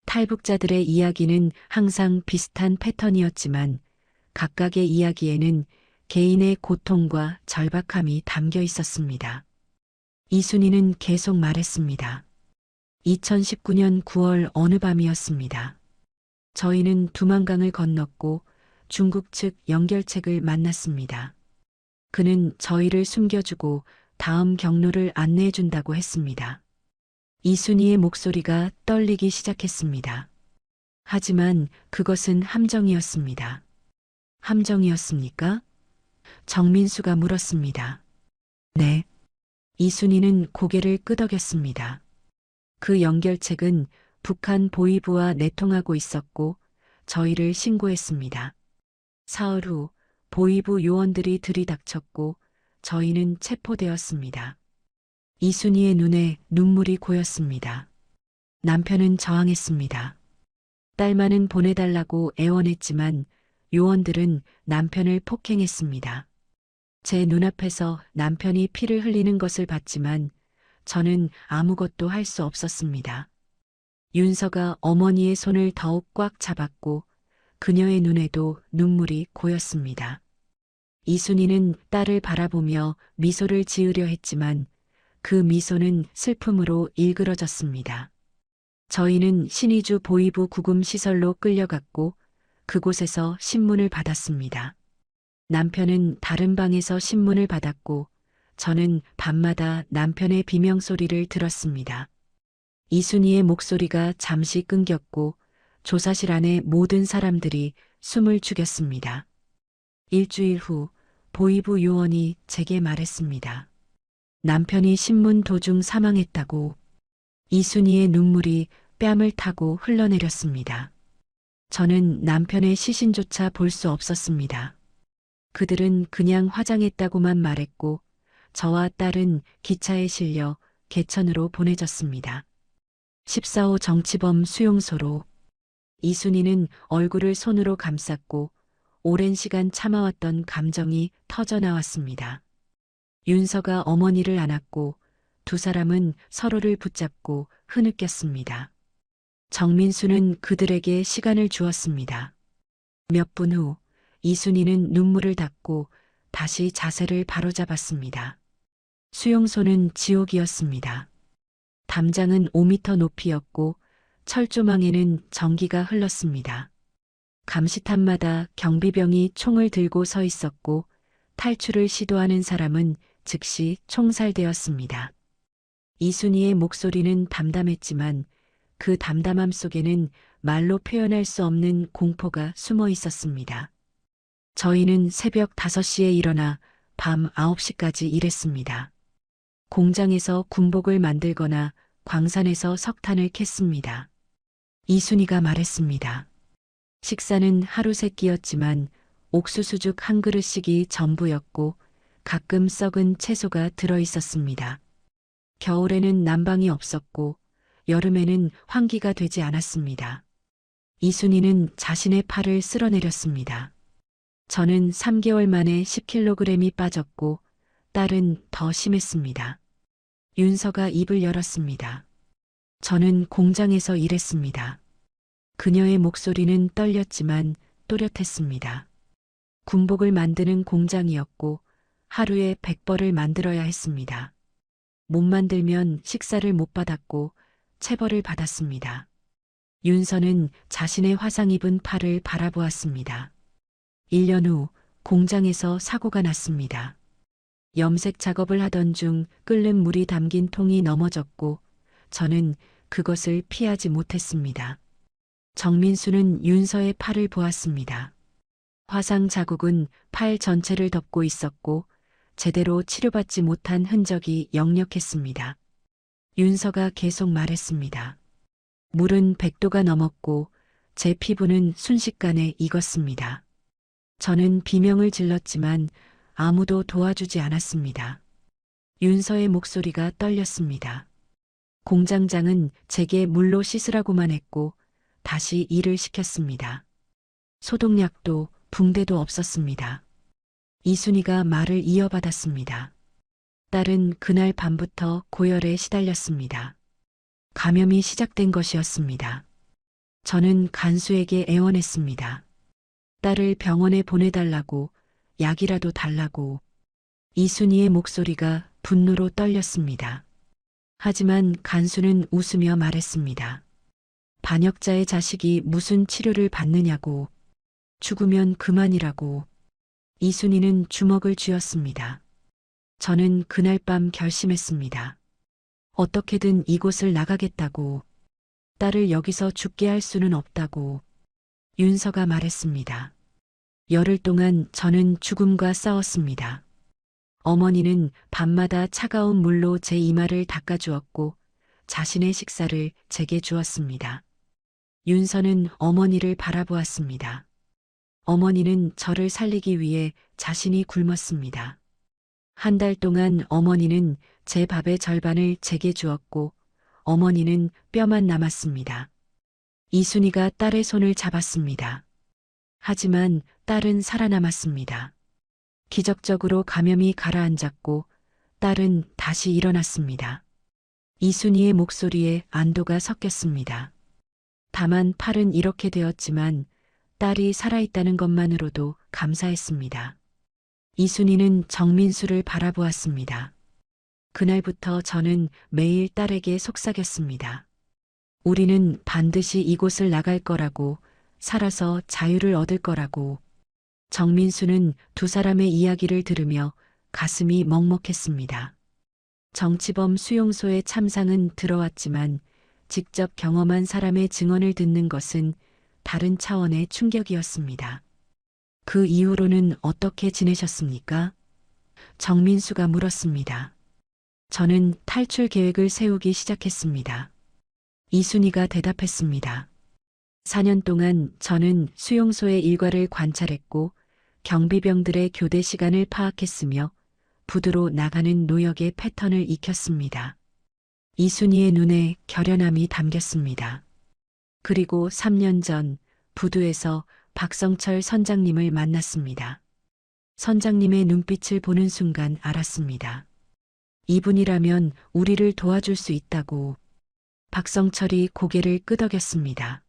탈북자들의 이야기는 항상 비슷한 패턴이었지만 각각의 이야기에는 개인의 고통과 절박함이 담겨 있었습니다. 이순희는 계속 말했습니다. 2019년 9월 어느 밤이었습니다. 저희는 두만강을 건넜고 중국 측 연결책을 만났습니다. 그는 저희를 숨겨주고 다음 경로를 안내해준다고 했습니다. 이순희의 목소리가 떨리기 시작했습니다. 하지만 그것은 함정이었습니다. 함정이었습니까? 정민수가 물었습니다. 네. 이순희는 고개를 끄덕였습니다. 그 연결책은 북한 보위부와 내통하고 있었고 저희를 신고했습니다. 사흘 후 보위부 요원들이 들이닥쳤고 저희는 체포되었습니다. 이순희의 눈에 눈물이 고였습니다. 남편은 저항했습니다. 딸만은 보내달라고 애원했지만 요원들은 남편을 폭행했습니다. 제 눈앞에서 남편이 피를 흘리는 것을 봤지만 저는 아무것도 할 수 없었습니다. 윤서가 어머니의 손을 더욱 꽉 잡았고 그녀의 눈에도 눈물이 고였습니다. 이순희는 딸을 바라보며 미소를 지으려 했지만 그 미소는 슬픔으로 일그러졌습니다. 저희는 신의주 보위부 구금시설로 끌려갔고 그곳에서 신문을 받았습니다. 남편은 다른 방에서 신문을 받았고 저는 밤마다 남편의 비명소리를 들었습니다. 이순희의 목소리가 잠시 끊겼고 조사실 안의 모든 사람들이 숨을 죽였습니다. 일주일 후 보위부 요원이 제게 말했습니다. 남편이 신문 도중 사망했다고. 이순희의 눈물이 뺨을 타고 흘러내렸습니다. 저는 남편의 시신조차 볼 수 없었습니다. 그들은 그냥 화장했다고만 말했고 저와 딸은 기차에 실려 개천으로 보내졌습니다. 14호 정치범 수용소로. 이순희는 얼굴을 손으로 감쌌고 오랜 시간 참아왔던 감정이 터져나왔습니다. 윤서가 어머니를 안았고 두 사람은 서로를 붙잡고 흐느꼈습니다. 정민수는 그들에게 시간을 주었습니다. 몇 분 후 이순희는 눈물을 닦고 다시 자세를 바로잡았습니다. 수용소는 지옥이었습니다. 담장은 5m 높이였고 철조망에는 전기가 흘렀습니다. 감시탑마다 경비병이 총을 들고 서 있었고 탈출을 시도하는 사람은 즉시 총살되었습니다. 이순희의 목소리는 담담했지만 그 담담함 속에는 말로 표현할 수 없는 공포가 숨어 있었습니다. 저희는 새벽 5시에 일어나 밤 9시까지 일했습니다. 공장에서 군복을 만들거나 광산에서 석탄을 캤습니다. 이순희가 말했습니다. 식사는 하루 세 끼였지만 옥수수죽 한 그릇씩이 전부였고 가끔 썩은 채소가 들어 있었습니다. 겨울에는 난방이 없었고 여름에는 환기가 되지 않았습니다. 이순희는 자신의 팔을 쓸어내렸습니다. 저는 3개월 만에 10kg이 빠졌고 딸은 더 심했습니다. 윤서가 입을 열었습니다. 저는 공장에서 일했습니다. 그녀의 목소리는 떨렸지만 또렷했습니다. 군복을 만드는 공장이었고 하루에 100벌을 만들어야 했습니다. 못 만들면 식사를 못 받았고 체벌을 받았습니다. 윤서는 자신의 화상 입은 팔을 바라보았습니다. 1년 후 공장에서 사고가 났습니다. 염색 작업을 하던 중 끓는 물이 담긴 통이 넘어졌고 저는 그것을 피하지 못했습니다. 정민수는 윤서의 팔을 보았습니다. 화상 자국은 팔 전체를 덮고 있었고 제대로 치료받지 못한 흔적이 역력했습니다. 윤서가 계속 말했습니다. 물은 100도가 넘었고 제 피부는 순식간에 익었습니다. 저는 비명을 질렀지만 아무도 도와주지 않았습니다. 윤서의 목소리가 떨렸습니다. 공장장은 제게 물로 씻으라고만 했고 다시 일을 시켰습니다. 소독약도 붕대도 없었습니다. 이순이가 말을 이어받았습니다. 딸은 그날 밤부터 고열에 시달렸습니다. 감염이 시작된 것이었습니다. 저는 간수에게 애원했습니다. 딸을 병원에 보내달라고, 약이라도 달라고. 이순이의 목소리가 분노로 떨렸습니다. 하지만 간수는 웃으며 말했습니다. 반역자의 자식이 무슨 치료를 받느냐고. 죽으면 그만이라고. 이순이는 주먹을 쥐었습니다. 저는 그날 밤 결심했습니다. 어떻게든 이곳을 나가겠다고. 딸을 여기서 죽게 할 수는 없다고. 윤서가 말했습니다. 열흘 동안 저는 죽음과 싸웠습니다. 어머니는 밤마다 차가운 물로 제 이마를 닦아주었고 자신의 식사를 제게 주었습니다. 윤서는 어머니를 바라보았습니다. 어머니는 저를 살리기 위해 자신이 굶었습니다. 한 달 동안 어머니는 제 밥의 절반을 제게 주었고 어머니는 뼈만 남았습니다. 이순이가 딸의 손을 잡았습니다. 하지만 딸은 살아남았습니다. 기적적으로 감염이 가라앉았고 딸은 다시 일어났습니다. 이순이의 목소리에 안도가 섞였습니다. 다만 팔은 이렇게 되었지만 딸이 살아있다는 것만으로도 감사했습니다. 이순이는 정민수를 바라보았습니다. 그날부터 저는 매일 딸에게 속삭였습니다. 우리는 반드시 이곳을 나갈 거라고, 살아서 자유를 얻을 거라고. 정민수는 두 사람의 이야기를 들으며 가슴이 먹먹했습니다. 정치범 수용소의 참상은 들어왔지만 직접 경험한 사람의 증언을 듣는 것은 다른 차원의 충격이었습니다. 그 이후로는 어떻게 지내셨습니까? 정민수가 물었습니다. 저는 탈출 계획을 세우기 시작했습니다. 이순이가 대답했습니다. 4년 동안 저는 수용소의 일과를 관찰했고 경비병들의 교대 시간을 파악했으며 부두로 나가는 노역의 패턴을 익혔습니다. 이순이의 눈에 결연함이 담겼습니다. 그리고 3년 전 부두에서 박성철 선장님을 만났습니다. 선장님의 눈빛을 보는 순간 알았습니다. 이분이라면 우리를 도와줄 수 있다고. 박성철이 고개를 끄덕였습니다.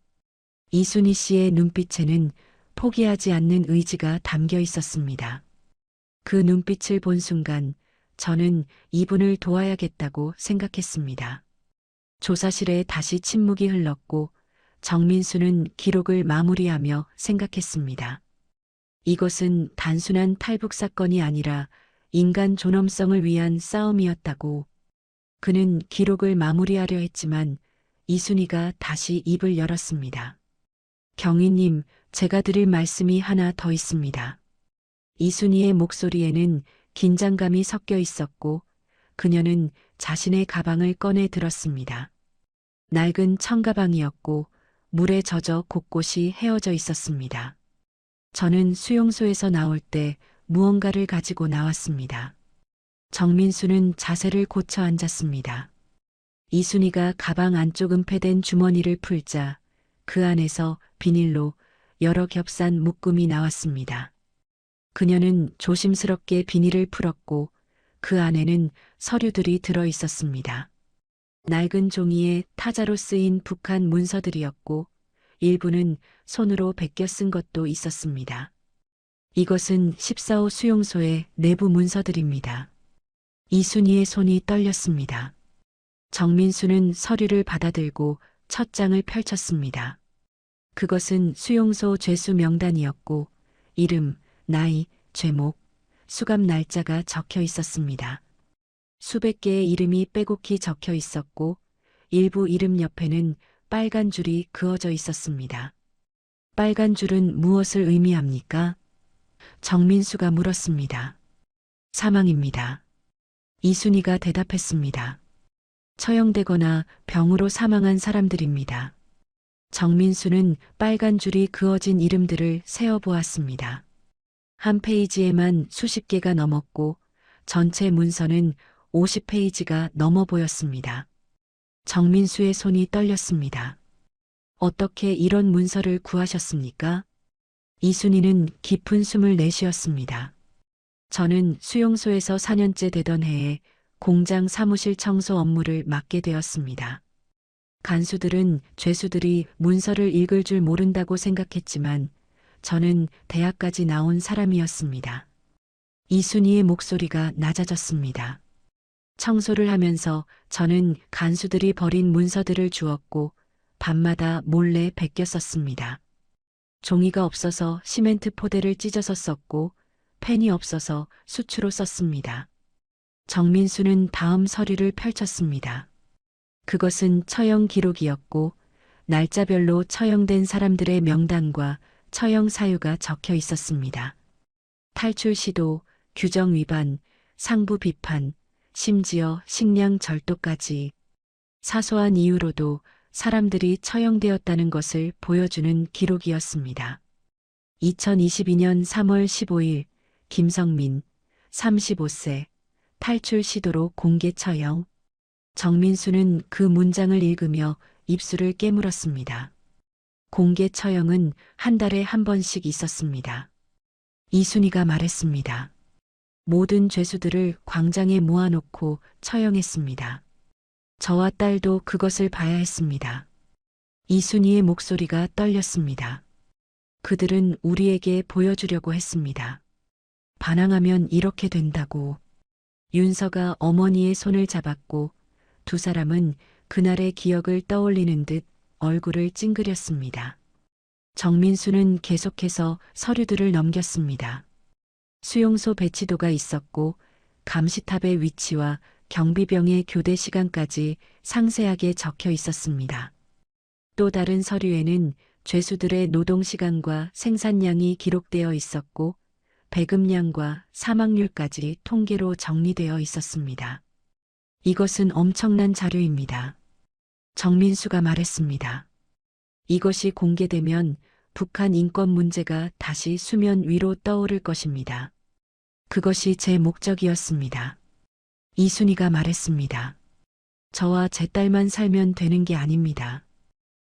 이순희 씨의 눈빛에는 포기하지 않는 의지가 담겨 있었습니다. 그 눈빛을 본 순간 저는 이분을 도와야겠다고 생각했습니다. 조사실에 다시 침묵이 흘렀고 정민수는 기록을 마무리하며 생각했습니다. 이것은 단순한 탈북 사건이 아니라 인간 존엄성을 위한 싸움이었다고. 그는 기록을 마무리하려 했지만 이순이가 다시 입을 열었습니다. 경위님, 제가 드릴 말씀이 하나 더 있습니다. 이순이의 목소리에는 긴장감이 섞여 있었고 그녀는 자신의 가방을 꺼내 들었습니다. 낡은 청가방이었고 물에 젖어 곳곳이 헤어져 있었습니다. 저는 수용소에서 나올 때 무언가를 가지고 나왔습니다. 정민수는 자세를 고쳐 앉았습니다. 이순이가 가방 안쪽 은폐된 주머니를 풀자 그 안에서 비닐로 여러 겹산 묶음이 나왔습니다. 그녀는 조심스럽게 비닐을 풀었고 그 안에는 서류들이 들어 있었습니다. 낡은 종이에 타자로 쓰인 북한 문서들이었고 일부는 손으로 베껴 쓴 것도 있었습니다. 이것은 14호 수용소의 내부 문서들입니다. 이순이의 손이 떨렸습니다. 정민수는 서류를 받아들고 첫 장을 펼쳤습니다. 그것은 수용소 죄수 명단이었고 이름, 나이, 제목, 수감 날짜가 적혀 있었습니다. 수백 개의 이름이 빼곡히 적혀 있었고 일부 이름 옆에는 빨간 줄이 그어져 있었습니다. 빨간 줄은 무엇을 의미합니까? 정민수가 물었습니다. 사망입니다. 이순이가 대답했습니다. 처형되거나 병으로 사망한 사람들입니다. 정민수는 빨간 줄이 그어진 이름들을 세어보았습니다. 한 페이지에만 수십 개가 넘었고 전체 문서는 50페이지가 넘어 보였습니다. 정민수의 손이 떨렸습니다. 어떻게 이런 문서를 구하셨습니까? 이순희는 깊은 숨을 내쉬었습니다. 저는 수용소에서 4년째 되던 해에 공장 사무실 청소 업무를 맡게 되었습니다. 간수들은 죄수들이 문서를 읽을 줄 모른다고 생각했지만 저는 대학까지 나온 사람이었습니다. 이순희의 목소리가 낮아졌습니다. 청소를 하면서 저는 간수들이 버린 문서들을 주었고 밤마다 몰래 베껴 썼습니다. 종이가 없어서 시멘트 포대를 찢어서 썼고 펜이 없어서 수추로 썼습니다. 정민수는 다음 서류를 펼쳤습니다. 그것은 처형 기록이었고 날짜별로 처형된 사람들의 명단과 처형 사유가 적혀 있었습니다. 탈출 시도, 규정 위반, 상부 비판, 심지어 식량 절도까지 사소한 이유로도 사람들이 처형되었다는 것을 보여주는 기록이었습니다. 2022년 3월 15일 김성민 35세 탈출 시도로 공개 처형. 정민수는 그 문장을 읽으며 입술을 깨물었습니다. 공개 처형은 한 달에 한 번씩 있었습니다. 이순희가 말했습니다. 모든 죄수들을 광장에 모아놓고 처형했습니다. 저와 딸도 그것을 봐야 했습니다. 이순희의 목소리가 떨렸습니다. 그들은 우리에게 보여주려고 했습니다. 반항하면 이렇게 된다고. 윤서가 어머니의 손을 잡았고 두 사람은 그날의 기억을 떠올리는 듯 얼굴을 찡그렸습니다. 정민수는 계속해서 서류들을 넘겼습니다. 수용소 배치도가 있었고 감시탑의 위치와 경비병의 교대 시간까지 상세하게 적혀 있었습니다. 또 다른 서류에는 죄수들의 노동시간과 생산량이 기록되어 있었고 배급량과 사망률까지 통계로 정리되어 있었습니다. 이것은 엄청난 자료입니다. 정민수가 말했습니다. 이것이 공개되면 북한 인권 문제가 다시 수면 위로 떠오를 것입니다. 그것이 제 목적이었습니다. 이순희가 말했습니다. 저와 제 딸만 살면 되는 게 아닙니다.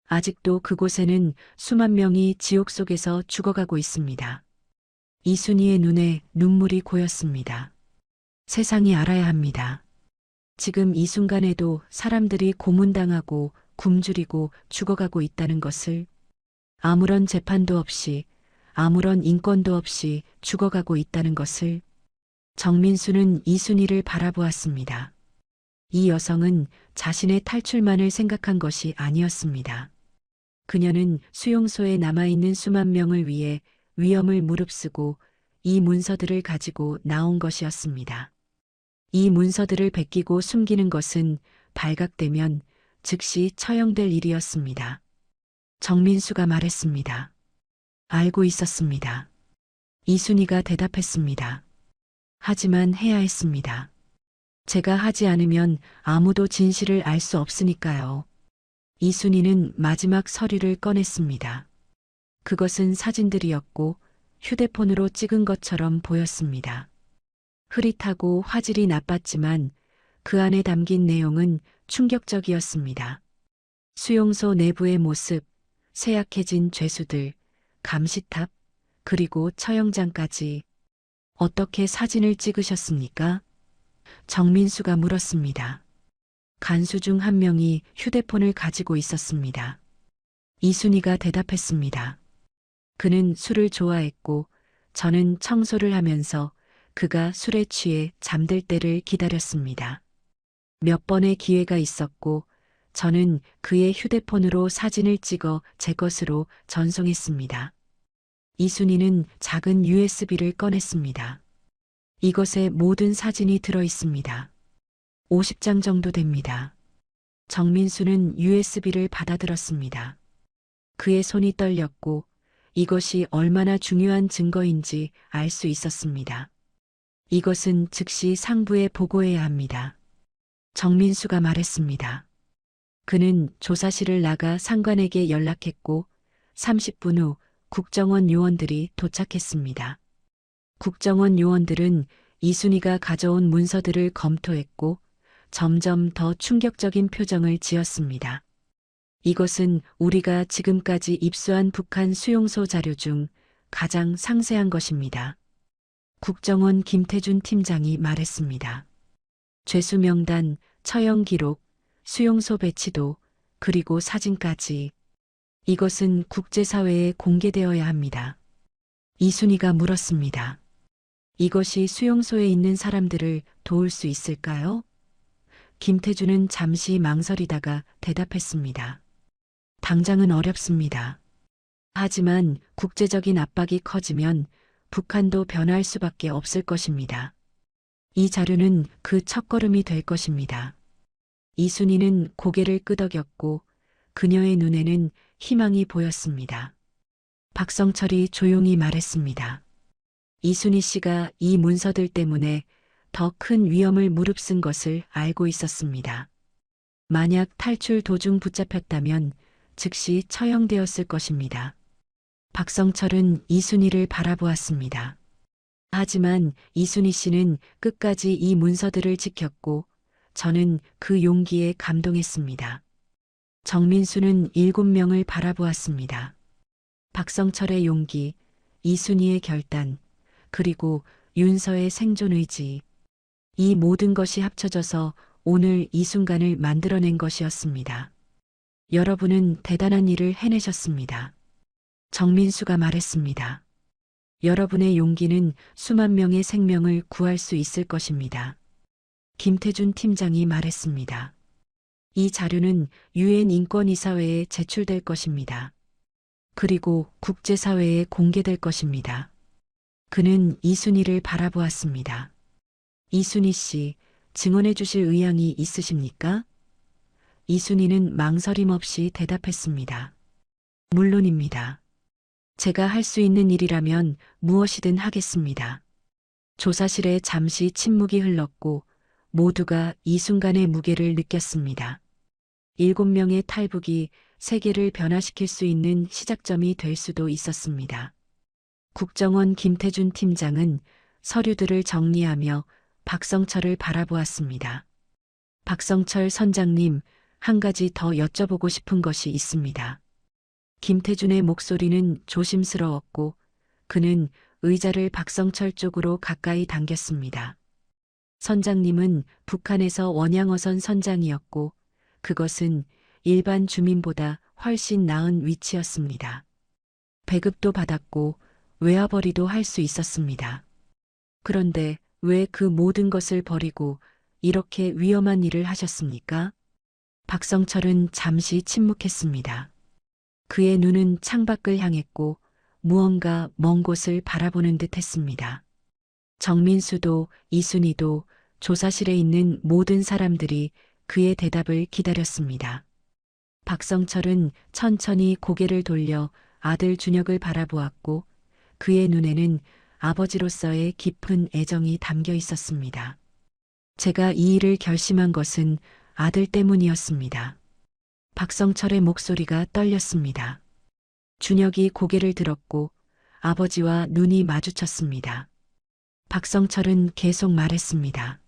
아직도 그곳에는 수만 명이 지옥 속에서 죽어가고 있습니다. 이순희의 눈에 눈물이 고였습니다. 세상이 알아야 합니다. 지금 이 순간에도 사람들이 고문당하고 굶주리고 죽어가고 있다는 것을, 아무런 재판도 없이 아무런 인권도 없이 죽어가고 있다는 것을. 정민수는 이순희를 바라보았습니다. 이 여성은 자신의 탈출만을 생각한 것이 아니었습니다. 그녀는 수용소에 남아있는 수만 명을 위해 위험을 무릅쓰고 이 문서들을 가지고 나온 것이었습니다. 이 문서들을 베끼고 숨기는 것은 발각되면 즉시 처형될 일이었습니다. 정민수가 말했습니다. 알고 있었습니다. 이순희가 대답했습니다. 하지만 해야 했습니다. 제가 하지 않으면 아무도 진실을 알 수 없으니까요. 이순희는 마지막 서류를 꺼냈습니다. 그것은 사진들이었고 휴대폰으로 찍은 것처럼 보였습니다. 흐릿하고 화질이 나빴지만 그 안에 담긴 내용은 충격적이었습니다. 수용소 내부의 모습, 쇠약해진 죄수들, 감시탑, 그리고 처형장까지. 어떻게 사진을 찍으셨습니까? 정민수가 물었습니다. 간수 중 한 명이 휴대폰을 가지고 있었습니다. 이순희가 대답했습니다. 그는 술을 좋아했고 저는 청소를 하면서 그가 술에 취해 잠들 때를 기다렸습니다. 몇 번의 기회가 있었고 저는 그의 휴대폰으로 사진을 찍어 제 것으로 전송했습니다. 이순희는 작은 USB를 꺼냈습니다. 이것에 모든 사진이 들어 있습니다. 50장 정도 됩니다. 정민수는 USB를 받아들었습니다. 그의 손이 떨렸고 이것이 얼마나 중요한 증거인지 알 수 있었습니다. 이것은 즉시 상부에 보고해야 합니다. 정민수가 말했습니다. 그는 조사실을 나가 상관에게 연락했고 30분 후 국정원 요원들이 도착했습니다. 국정원 요원들은 이순희가 가져온 문서들을 검토했고 점점 더 충격적인 표정을 지었습니다. 이것은 우리가 지금까지 입수한 북한 수용소 자료 중 가장 상세한 것입니다. 국정원 김태준 팀장이 말했습니다. 죄수 명단, 처형 기록, 수용소 배치도, 그리고 사진까지. 이것은 국제사회에 공개되어야 합니다. 이순희가 물었습니다. 이것이 수용소에 있는 사람들을 도울 수 있을까요? 김태준은 잠시 망설이다가 대답했습니다. 당장은 어렵습니다. 하지만 국제적인 압박이 커지면 북한도 변할 수밖에 없을 것입니다. 이 자료는 그 첫걸음이 될 것입니다. 이순희는 고개를 끄덕였고 그녀의 눈에는 희망이 보였습니다. 박성철이 조용히 말했습니다. 이순희 씨가 이 문서들 때문에 더 큰 위험을 무릅쓴 것을 알고 있었습니다. 만약 탈출 도중 붙잡혔다면 즉시 처형되었을 것입니다. 박성철은 이순희를 바라보았습니다. 하지만 이순희 씨는 끝까지 이 문서들을 지켰고 저는 그 용기에 감동했습니다. 정민수는 7명을 바라보았습니다. 박성철의 용기, 이순희의 결단, 그리고 윤서의 생존 의지. 이 모든 것이 합쳐져서 오늘 이 순간을 만들어낸 것이었습니다. 여러분은 대단한 일을 해내셨습니다. 정민수가 말했습니다. 여러분의 용기는 수만 명의 생명을 구할 수 있을 것입니다. 김태준 팀장이 말했습니다. 이 자료는 유엔 인권이사회에 제출될 것입니다. 그리고 국제사회에 공개될 것입니다. 그는 이순희를 바라보았습니다. 이순희 씨, 증언해 주실 의향이 있으십니까? 이순희는 망설임 없이 대답했습니다. 물론입니다. 제가 할 수 있는 일이라면 무엇이든 하겠습니다. 조사실에 잠시 침묵이 흘렀고 모두가 이 순간의 무게를 느꼈습니다. 7명의 탈북이 세계를 변화시킬 수 있는 시작점이 될 수도 있었습니다. 국정원 김태준 팀장은 서류들을 정리하며 박성철을 바라보았습니다. 박성철 선장님, 한 가지 더 여쭤보고 싶은 것이 있습니다. 김태준의 목소리는 조심스러웠고 그는 의자를 박성철 쪽으로 가까이 당겼습니다. 선장님은 북한에서 원양어선 선장이었고 그것은 일반 주민보다 훨씬 나은 위치였습니다. 배급도 받았고 외화벌이도 할 수 있었습니다. 그런데 왜 그 모든 것을 버리고 이렇게 위험한 일을 하셨습니까? 박성철은 잠시 침묵했습니다. 그의 눈은 창밖을 향했고 무언가 먼 곳을 바라보는 듯 했습니다. 정민수도 이순희도 조사실에 있는 모든 사람들이 그의 대답을 기다렸습니다. 박성철은 천천히 고개를 돌려 아들 준혁을 바라보았고 그의 눈에는 아버지로서의 깊은 애정이 담겨 있었습니다. 제가 이 일을 결심한 것은 아들 때문이었습니다. 박성철의 목소리가 떨렸습니다. 준혁이 고개를 들었고 아버지와 눈이 마주쳤습니다. 박성철은 계속 말했습니다.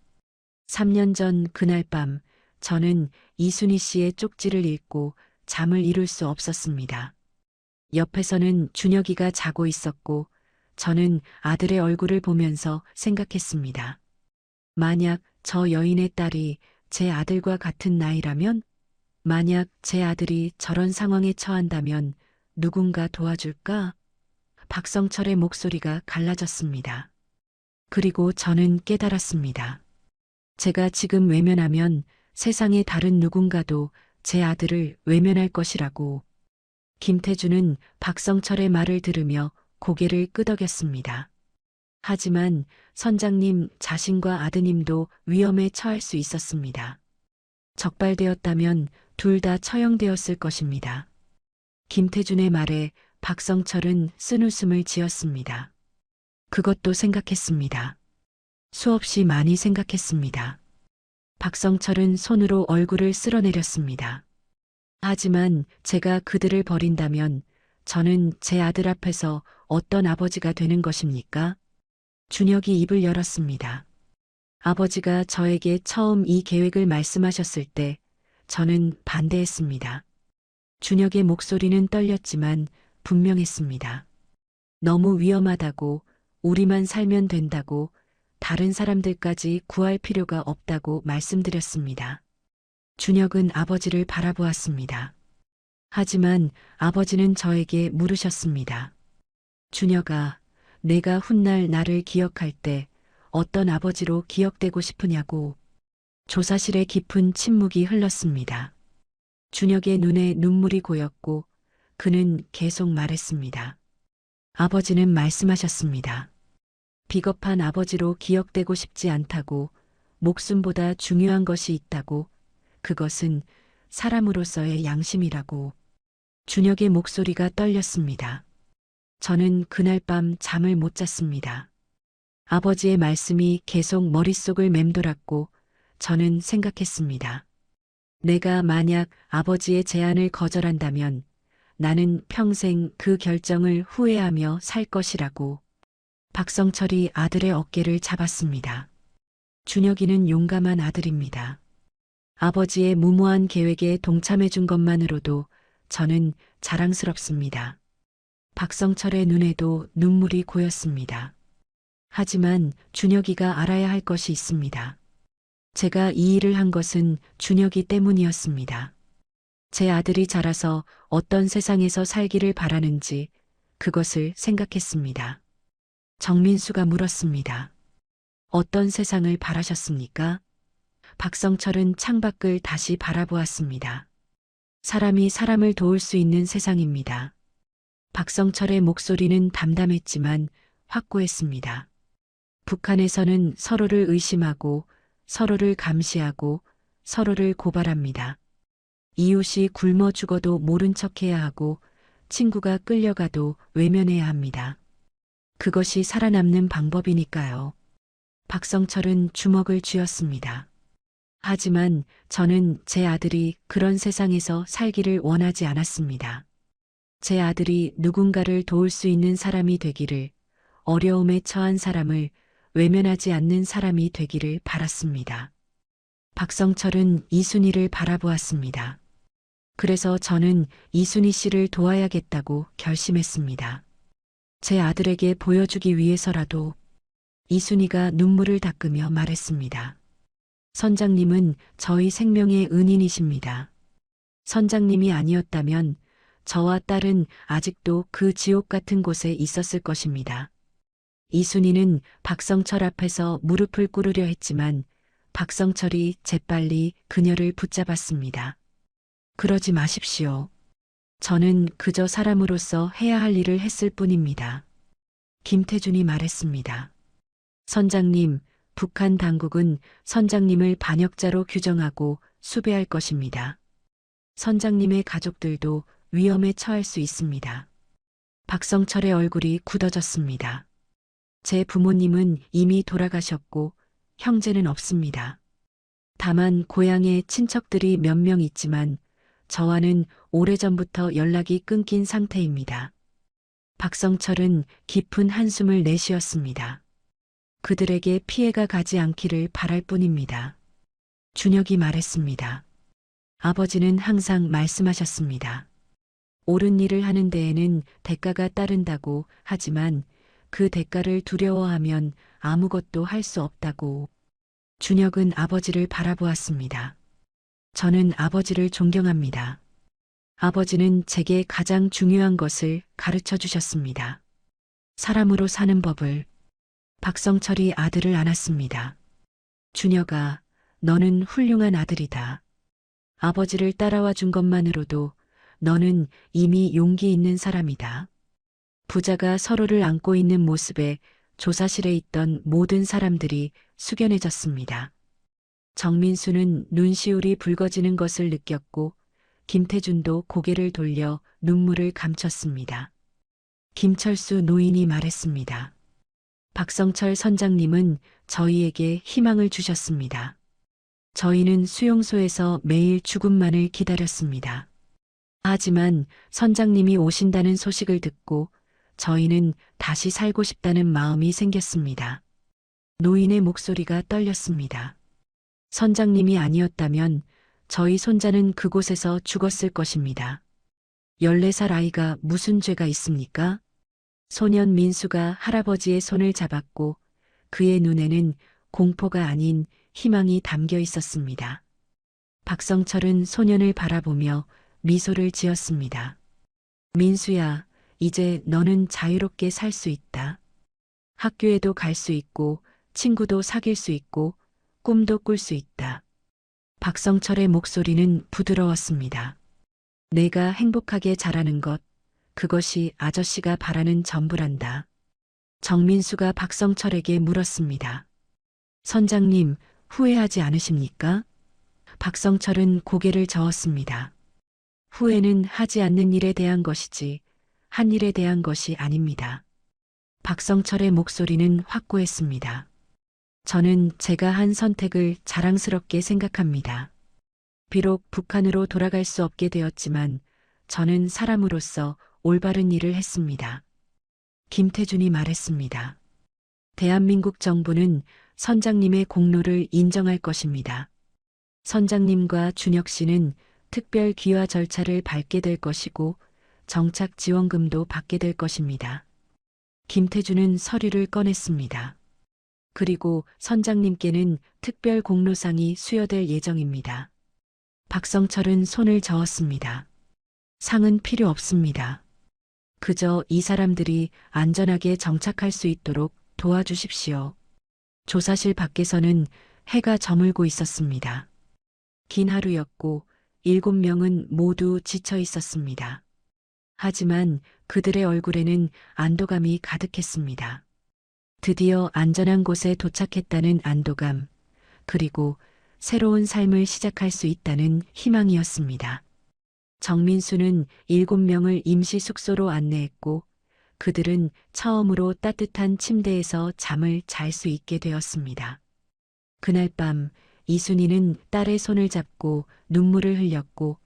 3년 전 그날 밤 저는 이순희 씨의 쪽지를 읽고 잠을 이룰 수 없었습니다. 옆에서는 준혁이가 자고 있었고 저는 아들의 얼굴을 보면서 생각했습니다. 만약 저 여인의 딸이 제 아들과 같은 나이라면, 만약 제 아들이 저런 상황에 처한다면 누군가 도와줄까? 박성철의 목소리가 갈라졌습니다. 그리고 저는 깨달았습니다. 제가 지금 외면하면 세상의 다른 누군가도 제 아들을 외면할 것이라고. 김태준은 박성철의 말을 들으며 고개를 끄덕였습니다. 하지만 선장님 자신과 아드님도 위험에 처할 수 있었습니다. 적발되었다면 둘 다 처형되었을 것입니다. 김태준의 말에 박성철은 쓴웃음을 지었습니다. 그것도 생각했습니다. 수없이 많이 생각했습니다. 박성철은 손으로 얼굴을 쓸어내렸습니다. 하지만 제가 그들을 버린다면 저는 제 아들 앞에서 어떤 아버지가 되는 것입니까? 준혁이 입을 열었습니다. 아버지가 저에게 처음 이 계획을 말씀하셨을 때 저는 반대했습니다. 준혁의 목소리는 떨렸지만 분명했습니다. 너무 위험하다고, 우리만 살면 된다고, 다른 사람들까지 구할 필요가 없다고 말씀드렸습니다. 준혁은 아버지를 바라보았습니다. 하지만 아버지는 저에게 물으셨습니다. 준혁아, 내가 훗날 나를 기억할 때 어떤 아버지로 기억되고 싶으냐고. 조사실에 깊은 침묵이 흘렀습니다. 준혁의 눈에 눈물이 고였고 그는 계속 말했습니다. 아버지는 말씀하셨습니다. 비겁한 아버지로 기억되고 싶지 않다고, 목숨보다 중요한 것이 있다고, 그것은 사람으로서의 양심이라고. 준혁의 목소리가 떨렸습니다. 저는 그날 밤 잠을 못 잤습니다. 아버지의 말씀이 계속 머릿속을 맴돌았고 저는 생각했습니다. 내가 만약 아버지의 제안을 거절한다면 나는 평생 그 결정을 후회하며 살 것이라고. 박성철이 아들의 어깨를 잡았습니다. 준혁이는 용감한 아들입니다. 아버지의 무모한 계획에 동참해 준 것만으로도 저는 자랑스럽습니다. 박성철의 눈에도 눈물이 고였습니다. 하지만 준혁이가 알아야 할 것이 있습니다. 제가 이 일을 한 것은 준혁이 때문이었습니다. 제 아들이 자라서 어떤 세상에서 살기를 바라는지 그것을 생각했습니다. 정민수가 물었습니다. 어떤 세상을 바라셨습니까? 박성철은 창밖을 다시 바라보았습니다. 사람이 사람을 도울 수 있는 세상입니다. 박성철의 목소리는 담담했지만 확고했습니다. 북한에서는 서로를 의심하고 서로를 감시하고 서로를 고발합니다. 이웃이 굶어 죽어도 모른 척해야 하고 친구가 끌려가도 외면해야 합니다. 그것이 살아남는 방법이니까요. 박성철은 주먹을 쥐었습니다. 하지만 저는 제 아들이 그런 세상에서 살기를 원하지 않았습니다. 제 아들이 누군가를 도울 수 있는 사람이 되기를, 어려움에 처한 사람을 외면하지 않는 사람이 되기를 바랐습니다. 박성철은 이순희를 바라보았습니다. 그래서 저는 이순희 씨를 도와야겠다고 결심했습니다. 제 아들에게 보여주기 위해서라도. 이순희가 눈물을 닦으며 말했습니다. 선장님은 저희 생명의 은인이십니다. 선장님이 아니었다면 저와 딸은 아직도 그 지옥 같은 곳에 있었을 것입니다. 이순희는 박성철 앞에서 무릎을 꿇으려 했지만 박성철이 재빨리 그녀를 붙잡았습니다. 그러지 마십시오. 저는 그저 사람으로서 해야 할 일을 했을 뿐입니다. 김태준이 말했습니다. 선장님, 북한 당국은 선장님을 반역자로 규정하고 수배할 것입니다. 선장님의 가족들도 위험에 처할 수 있습니다. 박성철의 얼굴이 굳어졌습니다. 제 부모님은 이미 돌아가셨고 형제는 없습니다. 다만 고향에 친척들이 몇 명 있지만 저와는 오래전부터 연락이 끊긴 상태입니다. 박성철은 깊은 한숨을 내쉬었습니다. 그들에게 피해가 가지 않기를 바랄 뿐입니다. 준혁이 말했습니다. 아버지는 항상 말씀하셨습니다. 옳은 일을 하는 데에는 대가가 따른다고. 하지만 그 대가를 두려워하면 아무것도 할 수 없다고. 준혁은 아버지를 바라보았습니다. 저는 아버지를 존경합니다. 아버지는 제게 가장 중요한 것을 가르쳐 주셨습니다. 사람으로 사는 법을. 박성철이 아들을 안았습니다. 준혁아, 너는 훌륭한 아들이다. 아버지를 따라와 준 것만으로도 너는 이미 용기 있는 사람이다. 부자가 서로를 안고 있는 모습에 조사실에 있던 모든 사람들이 숙연해졌습니다. 정민수는 눈시울이 붉어지는 것을 느꼈고 김태준도 고개를 돌려 눈물을 감췄습니다. 김철수 노인이 말했습니다. 박성철 선장님은 저희에게 희망을 주셨습니다. 저희는 수용소에서 매일 죽음만을 기다렸습니다. 하지만 선장님이 오신다는 소식을 듣고 저희는 다시 살고 싶다는 마음이 생겼습니다. 노인의 목소리가 떨렸습니다. 선장님이 아니었다면 저희 손자는 그곳에서 죽었을 것입니다. 14살 아이가 무슨 죄가 있습니까? 소년 민수가 할아버지의 손을 잡았고 그의 눈에는 공포가 아닌 희망이 담겨 있었습니다. 박성철은 소년을 바라보며 미소를 지었습니다. 민수야, 이제 너는 자유롭게 살 수 있다. 학교에도 갈 수 있고, 친구도 사귈 수 있고, 꿈도 꿀 수 있다. 박성철의 목소리는 부드러웠습니다. 내가 행복하게 자라는 것, 그것이 아저씨가 바라는 전부란다. 정민수가 박성철에게 물었습니다. 선장님, 후회하지 않으십니까? 박성철은 고개를 저었습니다. 후회는 하지 않는 일에 대한 것이지, 한 일에 대한 것이 아닙니다. 박성철의 목소리는 확고했습니다. 저는 제가 한 선택을 자랑스럽게 생각합니다. 비록 북한으로 돌아갈 수 없게 되었지만 저는 사람으로서 올바른 일을 했습니다. 김태준이 말했습니다. 대한민국 정부는 선장님의 공로를 인정할 것입니다. 선장님과 준혁 씨는 특별 귀화 절차를 밟게 될 것이고 정착 지원금도 받게 될 것입니다. 김태준은 서류를 꺼냈습니다. 그리고 선장님께는 특별 공로상이 수여될 예정입니다. 박성철은 손을 저었습니다. 상은 필요 없습니다. 그저 이 사람들이 안전하게 정착할 수 있도록 도와주십시오. 조사실 밖에서는 해가 저물고 있었습니다. 긴 하루였고 7명은 모두 지쳐 있었습니다. 하지만 그들의 얼굴에는 안도감이 가득했습니다. 드디어 안전한 곳에 도착했다는 안도감, 그리고 새로운 삶을 시작할 수 있다는 희망이었습니다. 정민수는 7명을 임시 숙소로 안내했고 그들은 처음으로 따뜻한 침대에서 잠을 잘 수 있게 되었습니다. 그날 밤 이순이는 딸의 손을 잡고 눈물을 흘렸고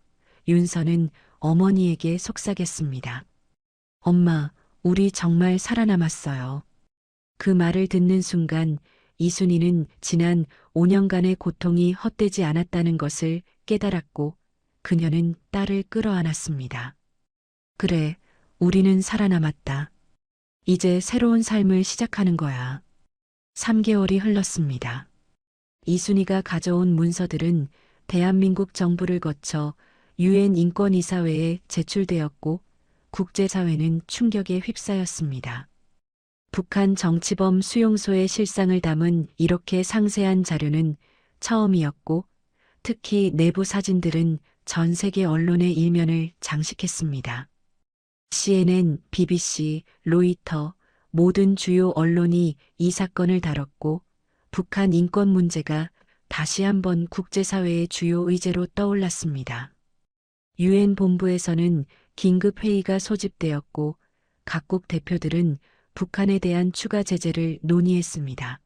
윤서는 어머니에게 속삭였습니다. 엄마, 우리 정말 살아남았어요. 그 말을 듣는 순간 이순이는 지난 5년간의 고통이 헛되지 않았다는 것을 깨달았고 그녀는 딸을 끌어안았습니다. 그래, 우리는 살아남았다. 이제 새로운 삶을 시작하는 거야. 3개월이 흘렀습니다. 이순이가 가져온 문서들은 대한민국 정부를 거쳐 유엔 인권이사회에 제출되었고 국제사회는 충격에 휩싸였습니다. 북한 정치범 수용소의 실상을 담은 이렇게 상세한 자료는 처음이었고 특히 내부 사진들은 전 세계 언론의 일면을 장식했습니다. CNN, BBC, 로이터, 모든 주요 언론이 이 사건을 다뤘고 북한 인권 문제가 다시 한번 국제사회의 주요 의제로 떠올랐습니다. 유엔 본부에서는 긴급 회의가 소집되었고 각국 대표들은 북한에 대한 추가 제재를 논의했습니다.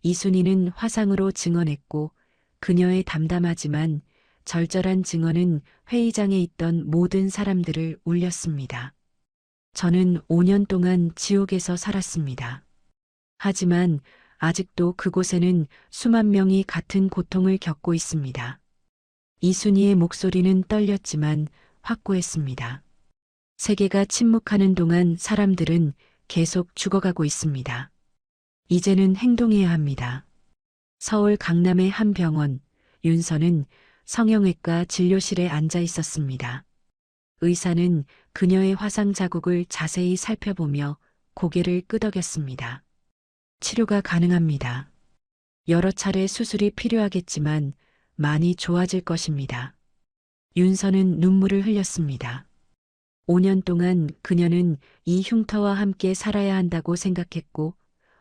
이순희는 화상으로 증언했고 그녀의 담담하지만 절절한 증언은 회의장에 있던 모든 사람들을 울렸습니다. 저는 5년 동안 지옥에서 살았습니다. 하지만 아직도 그곳에는 수만 명이 같은 고통을 겪고 있습니다. 이순희의 목소리는 떨렸지만 확고했습니다. 세계가 침묵하는 동안 사람들은 계속 죽어가고 있습니다. 이제는 행동해야 합니다. 서울 강남의 한 병원, 윤서는 성형외과 진료실에 앉아 있었습니다. 의사는 그녀의 화상 자국을 자세히 살펴보며 고개를 끄덕였습니다. 치료가 가능합니다. 여러 차례 수술이 필요하겠지만 많이 좋아질 것입니다. 윤서는 눈물을 흘렸습니다. 5년 동안 그녀는 이 흉터와 함께 살아야 한다고 생각했고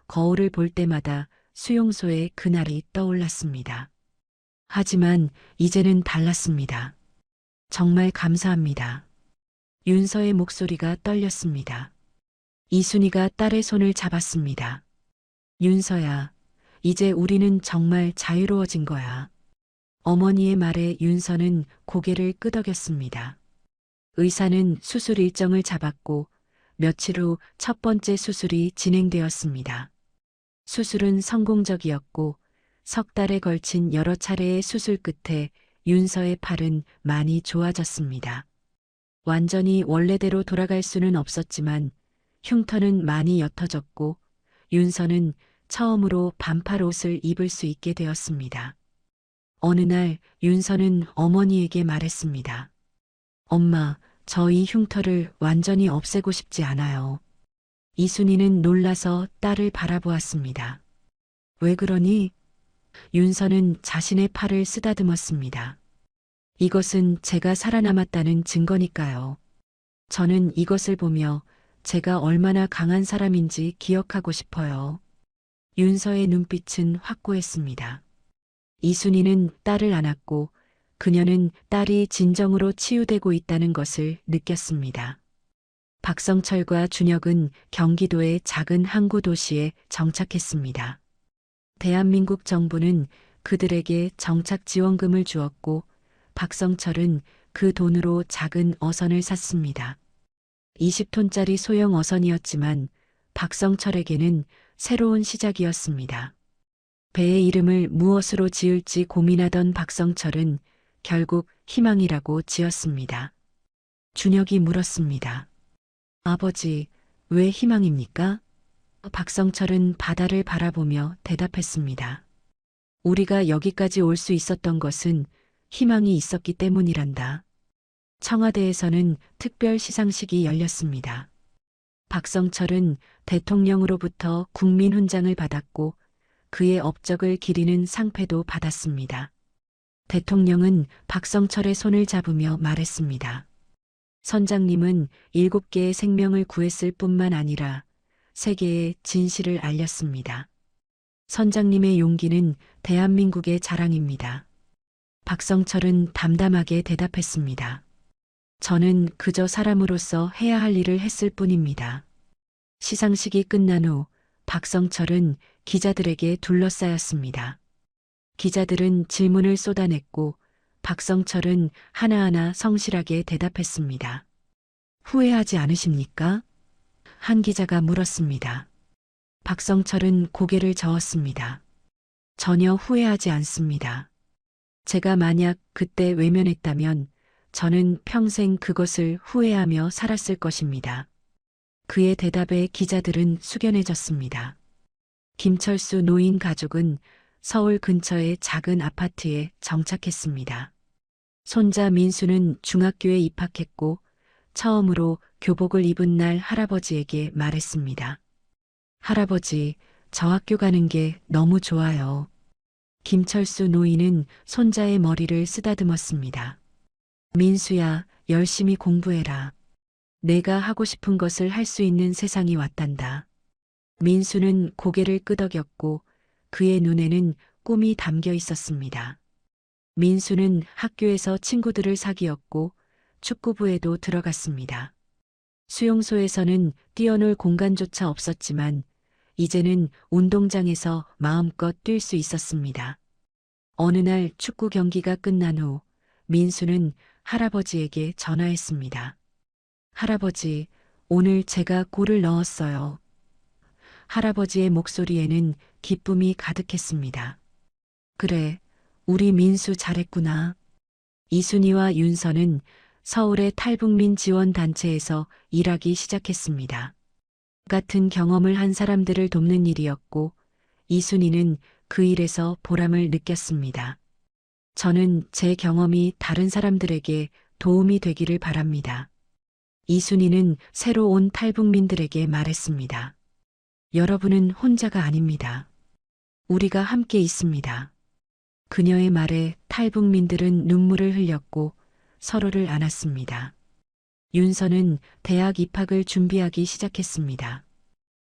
거울을 볼 때마다 수용소의 그날이 떠올랐습니다. 하지만 이제는 달랐습니다. 정말 감사합니다. 윤서의 목소리가 떨렸습니다. 이순희가 딸의 손을 잡았습니다. 윤서야, 이제 우리는 정말 자유로워진 거야. 어머니의 말에 윤서는 고개를 끄덕였습니다. 의사는 수술 일정을 잡았고 며칠 후 첫 번째 수술이 진행되었습니다. 수술은 성공적이었고 석 달에 걸친 여러 차례의 수술 끝에 윤서의 팔은 많이 좋아졌습니다. 완전히 원래대로 돌아갈 수는 없었지만 흉터는 많이 옅어졌고 윤서는 처음으로 반팔 옷을 입을 수 있게 되었습니다. 어느 날 윤서는 어머니에게 말했습니다. 엄마, 저 이 흉터를 완전히 없애고 싶지 않아요. 이순이는 놀라서 딸을 바라보았습니다. 왜 그러니? 윤서는 자신의 팔을 쓰다듬었습니다. 이것은 제가 살아남았다는 증거니까요. 저는 이것을 보며 제가 얼마나 강한 사람인지 기억하고 싶어요. 윤서의 눈빛은 확고했습니다. 이순이는 딸을 안았고 그녀는 딸이 진정으로 치유되고 있다는 것을 느꼈습니다. 박성철과 준혁은 경기도의 작은 항구 도시에 정착했습니다. 대한민국 정부는 그들에게 정착 지원금을 주었고 박성철은 그 돈으로 작은 어선을 샀습니다. 20톤짜리 소형 어선이었지만 박성철에게는 새로운 시작이었습니다. 배의 이름을 무엇으로 지을지 고민하던 박성철은 결국 희망이라고 지었습니다. 준혁이 물었습니다. 아버지, 왜 희망입니까? 박성철은 바다를 바라보며 대답했습니다. 우리가 여기까지 올 수 있었던 것은 희망이 있었기 때문이란다. 청와대에서는 특별 시상식이 열렸습니다. 박성철은 대통령으로부터 국민훈장을 받았고 그의 업적을 기리는 상패도 받았습니다. 대통령은 박성철의 손을 잡으며 말했습니다. 선장님은 7개의 생명을 구했을 뿐만 아니라 세계에 진실을 알렸습니다. 선장님의 용기는 대한민국의 자랑입니다. 박성철은 담담하게 대답했습니다. 저는 그저 사람으로서 해야 할 일을 했을 뿐입니다. 시상식이 끝난 후 박성철은 기자들에게 둘러싸였습니다. 기자들은 질문을 쏟아냈고 박성철은 하나하나 성실하게 대답했습니다. 후회하지 않으십니까? 한 기자가 물었습니다. 박성철은 고개를 저었습니다. 전혀 후회하지 않습니다. 제가 만약 그때 외면했다면 저는 평생 그것을 후회하며 살았을 것입니다. 그의 대답에 기자들은 숙연해졌습니다. 김철수 노인 가족은 서울 근처의 작은 아파트에 정착했습니다. 손자 민수는 중학교에 입학했고 처음으로 교복을 입은 날 할아버지에게 말했습니다. 할아버지, 저 학교 가는 게 너무 좋아요. 김철수 노인은 손자의 머리를 쓰다듬었습니다. 민수야, 열심히 공부해라. 내가 하고 싶은 것을 할 수 있는 세상이 왔단다. 민수는 고개를 끄덕였고 그의 눈에는 꿈이 담겨 있었습니다. 민수는 학교에서 친구들을 사귀었고 축구부에도 들어갔습니다. 수용소에서는 뛰어놀 공간조차 없었지만 이제는 운동장에서 마음껏 뛸 수 있었습니다. 어느 날 축구 경기가 끝난 후 민수는 할아버지에게 전화했습니다. 할아버지, 오늘 제가 골을 넣었어요. 할아버지의 목소리에는 기쁨이 가득했습니다. 그래, 우리 민수 잘했구나. 이순이와 윤서는 서울의 탈북민 지원단체에서 일하기 시작했습니다. 같은 경험을 한 사람들을 돕는 일이었고 이순이는 그 일에서 보람을 느꼈습니다. 저는 제 경험이 다른 사람들에게 도움이 되기를 바랍니다. 이순이는 새로 온 탈북민들에게 말했습니다. 여러분은 혼자가 아닙니다. 우리가 함께 있습니다. 그녀의 말에 탈북민들은 눈물을 흘렸고 서로를 안았습니다. 윤서는 대학 입학을 준비하기 시작했습니다.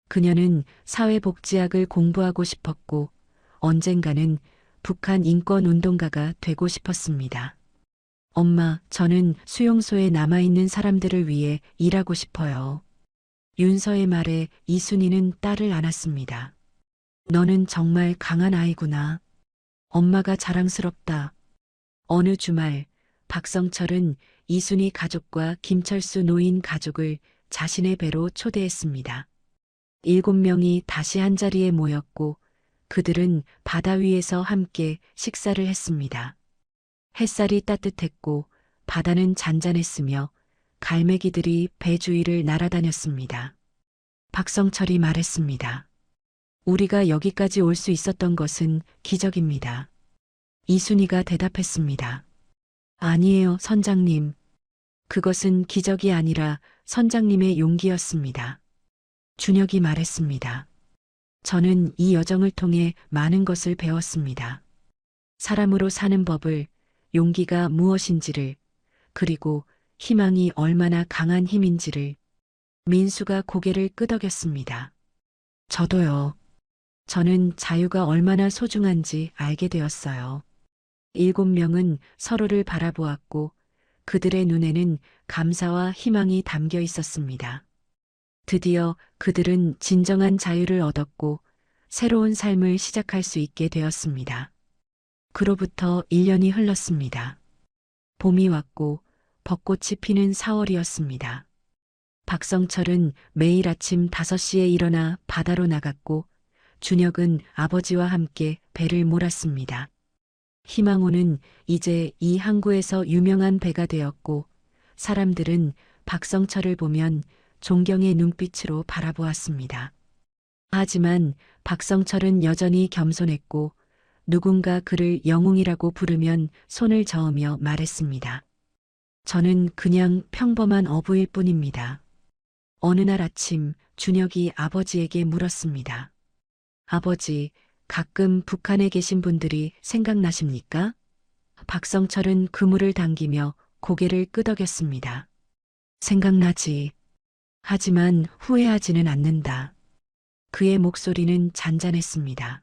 그녀는 사회복지학을 공부하고 싶었고 언젠가는 북한 인권운동가가 되고 싶었습니다. 엄마, 저는 수용소에 남아있는 사람들을 위해 일하고 싶어요. 윤서의 말에 이순이는 딸을 안았습니다. 너는 정말 강한 아이구나. 엄마가 자랑스럽다. 어느 주말 박성철은 이순이 가족과 김철수 노인 가족을 자신의 배로 초대했습니다. 7명이 다시 한자리에 모였고 그들은 바다 위에서 함께 식사를 했습니다. 햇살이 따뜻했고 바다는 잔잔했으며 갈매기들이 배 주위를 날아다녔습니다. 박성철이 말했습니다. 우리가 여기까지 올 수 있었던 것은 기적입니다. 이순이가 대답했습니다. 아니에요, 선장님. 그것은 기적이 아니라 선장님의 용기였습니다. 준혁이 말했습니다. 저는 이 여정을 통해 많은 것을 배웠습니다. 사람으로 사는 법을, 용기가 무엇인지를, 그리고 희망이 얼마나 강한 힘인지를. 민수가 고개를 끄덕였습니다. 저도요. 저는 자유가 얼마나 소중한지 알게 되었어요. 7명은 서로를 바라보았고 그들의 눈에는 감사와 희망이 담겨 있었습니다. 드디어 그들은 진정한 자유를 얻었고 새로운 삶을 시작할 수 있게 되었습니다. 그로부터 1년이 흘렀습니다. 봄이 왔고 벚꽃이 피는 4월이었습니다. 박성철은 매일 아침 5시에 일어나 바다로 나갔고 준혁은 아버지와 함께 배를 몰았습니다. 희망호는 이제 이 항구에서 유명한 배가 되었고 사람들은 박성철을 보면 존경의 눈빛으로 바라보았습니다. 하지만 박성철은 여전히 겸손했고 누군가 그를 영웅이라고 부르면 손을 저으며 말했습니다. 저는 그냥 평범한 어부일 뿐입니다. 어느 날 아침 준혁이 아버지에게 물었습니다. 아버지, 가끔 북한에 계신 분들이 생각나십니까? 박성철은 그물을 당기며 고개를 끄덕였습니다. 생각나지. 하지만 후회하지는 않는다. 그의 목소리는 잔잔했습니다.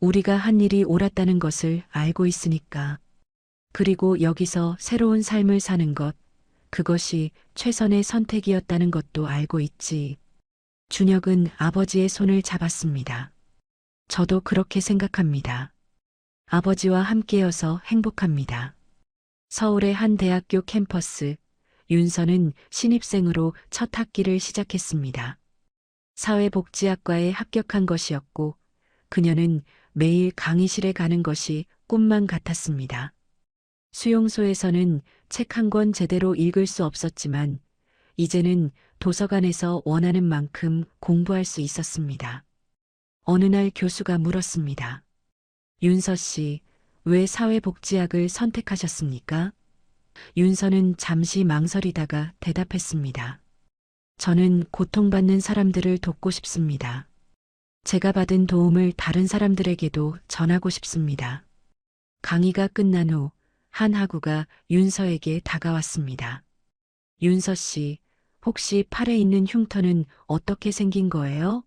우리가 한 일이 옳았다는 것을 알고 있으니까. 그리고 여기서 새로운 삶을 사는 것, 그것이 최선의 선택이었다는 것도 알고 있지. 준혁은 아버지의 손을 잡았습니다. 저도 그렇게 생각합니다. 아버지와 함께여서 행복합니다. 서울의 한 대학교 캠퍼스, 윤서는 신입생으로 첫 학기를 시작했습니다. 사회복지학과에 합격한 것이었고 그녀는 매일 강의실에 가는 것이 꿈만 같았습니다. 수용소에서는 책 한 권 제대로 읽을 수 없었지만 이제는 도서관에서 원하는 만큼 공부할 수 있었습니다. 어느 날 교수가 물었습니다. 윤서 씨, 왜 사회복지학을 선택하셨습니까? 윤서는 잠시 망설이다가 대답했습니다. 저는 고통받는 사람들을 돕고 싶습니다. 제가 받은 도움을 다른 사람들에게도 전하고 싶습니다. 강의가 끝난 후 한 학우가 윤서에게 다가왔습니다. 윤서 씨, 혹시 팔에 있는 흉터는 어떻게 생긴 거예요?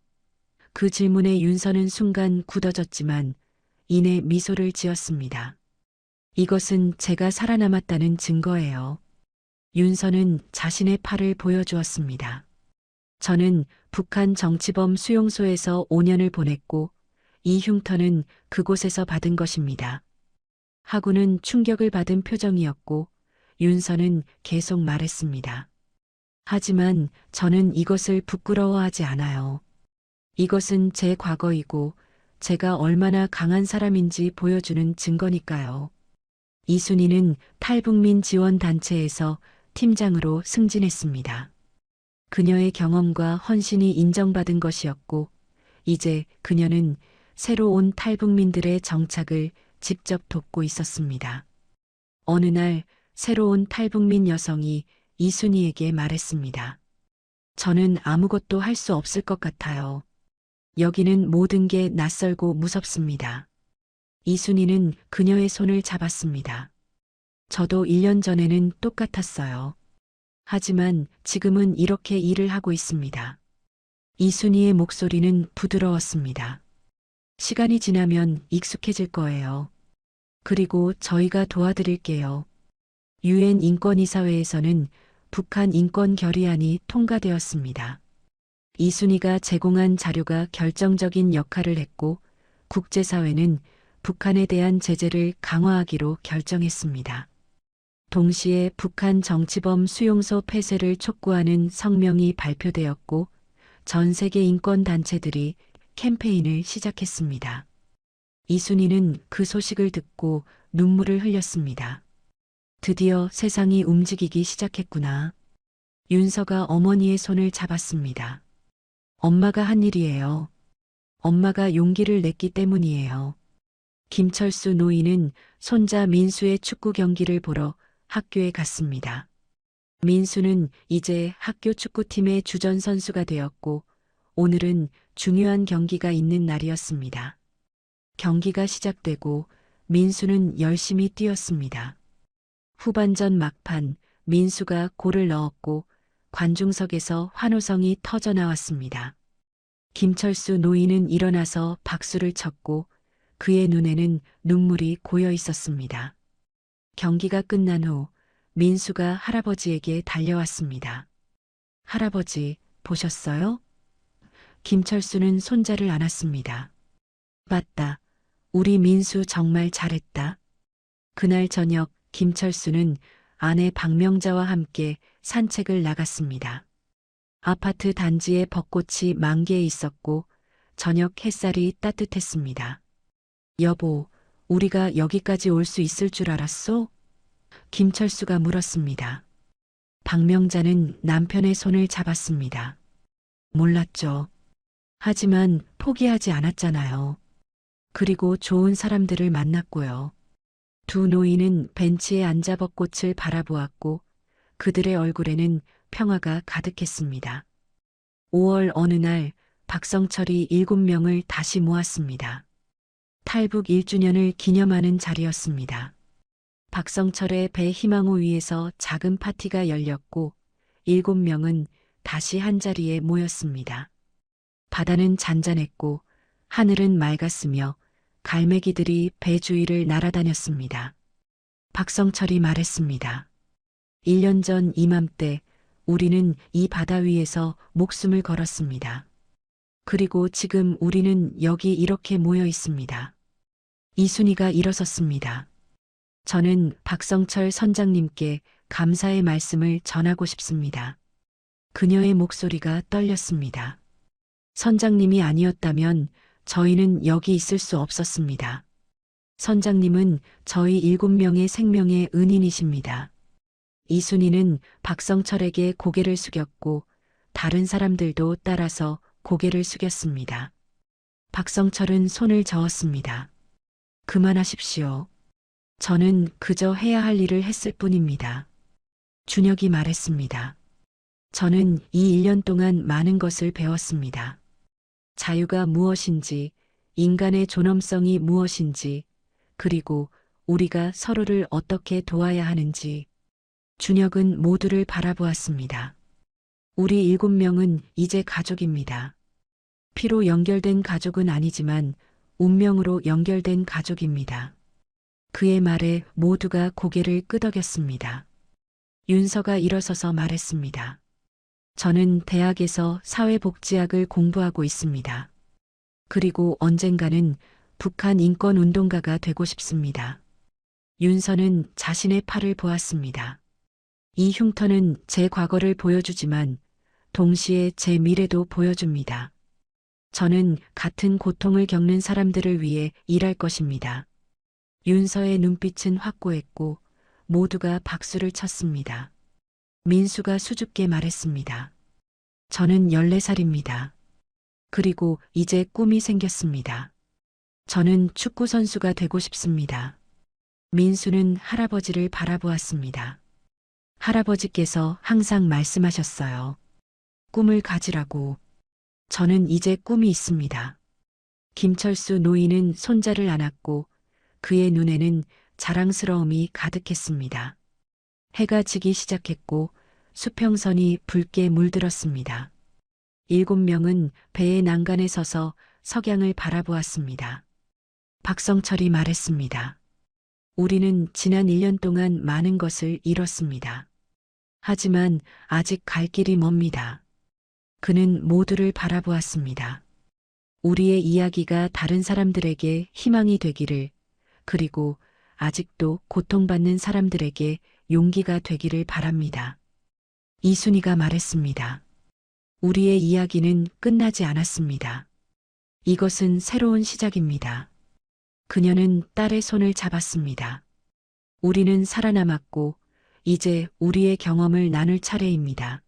그 질문에 윤서는 순간 굳어졌지만 이내 미소를 지었습니다. 이것은 제가 살아남았다는 증거예요. 윤서는 자신의 팔을 보여주었습니다. 저는 북한 정치범 수용소에서 5년을 보냈고 이 흉터는 그곳에서 받은 것입니다. 하구는 충격을 받은 표정이었고 윤서는 계속 말했습니다. 하지만 저는 이것을 부끄러워하지 않아요. 이것은 제 과거이고 제가 얼마나 강한 사람인지 보여주는 증거니까요. 이순희는 탈북민 지원단체에서 팀장으로 승진했습니다. 그녀의 경험과 헌신이 인정받은 것이었고 이제 그녀는 새로 온 탈북민들의 정착을 직접 돕고 있었습니다. 어느 날 새로 온 탈북민 여성이 이순희에게 말했습니다. 저는 아무것도 할 수 없을 것 같아요. 여기는 모든 게 낯설고 무섭습니다. 이순희는 그녀의 손을 잡았습니다. 저도 1년 전에는 똑같았어요. 하지만 지금은 이렇게 일을 하고 있습니다. 이순희의 목소리는 부드러웠습니다. 시간이 지나면 익숙해질 거예요. 그리고 저희가 도와드릴게요. 유엔 인권이사회에서는 북한 인권 결의안이 통과되었습니다. 이순희가 제공한 자료가 결정적인 역할을 했고 국제사회는 북한에 대한 제재를 강화하기로 결정했습니다. 동시에 북한 정치범 수용소 폐쇄를 촉구하는 성명이 발표되었고 전 세계 인권단체들이 캠페인을 시작했습니다. 이순희는 그 소식을 듣고 눈물을 흘렸습니다. 드디어 세상이 움직이기 시작했구나. 윤서가 어머니의 손을 잡았습니다. 엄마가 한 일이에요. 엄마가 용기를 냈기 때문이에요. 김철수 노인은 손자 민수의 축구 경기를 보러 학교에 갔습니다. 민수는 이제 학교 축구팀의 주전 선수가 되었고 오늘은 중요한 경기가 있는 날이었습니다. 경기가 시작되고 민수는 열심히 뛰었습니다. 후반전 막판 민수가 골을 넣었고 관중석에서 환호성이 터져 나왔습니다. 김철수 노인은 일어나서 박수를 쳤고 그의 눈에는 눈물이 고여 있었습니다. 경기가 끝난 후 민수가 할아버지에게 달려왔습니다. 할아버지, 보셨어요? 김철수는 손자를 안았습니다. 맞다. 우리 민수 정말 잘했다. 그날 저녁 김철수는 아내 박명자와 함께 산책을 나갔습니다. 아파트 단지에 벚꽃이 만개해 있었고 저녁 햇살이 따뜻했습니다. 여보, 우리가 여기까지 올 수 있을 줄 알았소? 김철수가 물었습니다. 박명자는 남편의 손을 잡았습니다. 몰랐죠. 하지만 포기하지 않았잖아요. 그리고 좋은 사람들을 만났고요. 두 노인은 벤치에 앉아 벚꽃을 바라보았고 그들의 얼굴에는 평화가 가득했습니다. 5월 어느 날 박성철이 7명을 다시 모았습니다. 탈북 1주년을 기념하는 자리였습니다. 박성철의 배 희망호 위에서 작은 파티가 열렸고 7명은 다시 한자리에 모였습니다. 바다는 잔잔했고 하늘은 맑았으며 갈매기들이 배 주위를 날아다녔습니다. 박성철이 말했습니다. 1년 전 이맘때 우리는 이 바다 위에서 목숨을 걸었습니다. 그리고 지금 우리는 여기 이렇게 모여 있습니다. 이순이가 일어섰습니다. 저는 박성철 선장님께 감사의 말씀을 전하고 싶습니다. 그녀의 목소리가 떨렸습니다. 선장님이 아니었다면 저희는 여기 있을 수 없었습니다. 선장님은 저희 7명의 생명의 은인이십니다. 이순이는 박성철에게 고개를 숙였고 다른 사람들도 따라서 고개를 숙였습니다. 박성철은 손을 저었습니다. 그만하십시오. 저는 그저 해야 할 일을 했을 뿐입니다. 준혁이 말했습니다. 저는 이 1년 동안 많은 것을 배웠습니다. 자유가 무엇인지, 인간의 존엄성이 무엇인지, 그리고 우리가 서로를 어떻게 도와야 하는지. 준혁은 모두를 바라보았습니다. 우리 7명은 이제 가족입니다. 피로 연결된 가족은 아니지만 운명으로 연결된 가족입니다. 그의 말에 모두가 고개를 끄덕였습니다. 윤서가 일어서서 말했습니다. 저는 대학에서 사회복지학을 공부하고 있습니다. 그리고 언젠가는 북한 인권운동가가 되고 싶습니다. 윤서는 자신의 팔을 보았습니다. 이 흉터는 제 과거를 보여주지만 동시에 제 미래도 보여줍니다. 저는 같은 고통을 겪는 사람들을 위해 일할 것입니다. 윤서의 눈빛은 확고했고 모두가 박수를 쳤습니다. 민수가 수줍게 말했습니다. 저는 14살입니다. 그리고 이제 꿈이 생겼습니다. 저는 축구선수가 되고 싶습니다. 민수는 할아버지를 바라보았습니다. 할아버지께서 항상 말씀하셨어요. 꿈을 가지라고. 저는 이제 꿈이 있습니다. 김철수 노인은 손자를 안았고 그의 눈에는 자랑스러움이 가득했습니다. 해가 지기 시작했고 수평선이 붉게 물들었습니다. 7명은 배의 난간에 서서 석양을 바라보았습니다. 박성철이 말했습니다. 우리는 지난 1년 동안 많은 것을 잃었습니다. 하지만 아직 갈 길이 멉니다. 그는 모두를 바라보았습니다. 우리의 이야기가 다른 사람들에게 희망이 되기를, 그리고 아직도 고통받는 사람들에게 용기가 되기를 바랍니다. 이순이가 말했습니다. 우리의 이야기는 끝나지 않았습니다. 이것은 새로운 시작입니다. 그녀는 딸의 손을 잡았습니다. 우리는 살아남았고 이제 우리의 경험을 나눌 차례입니다.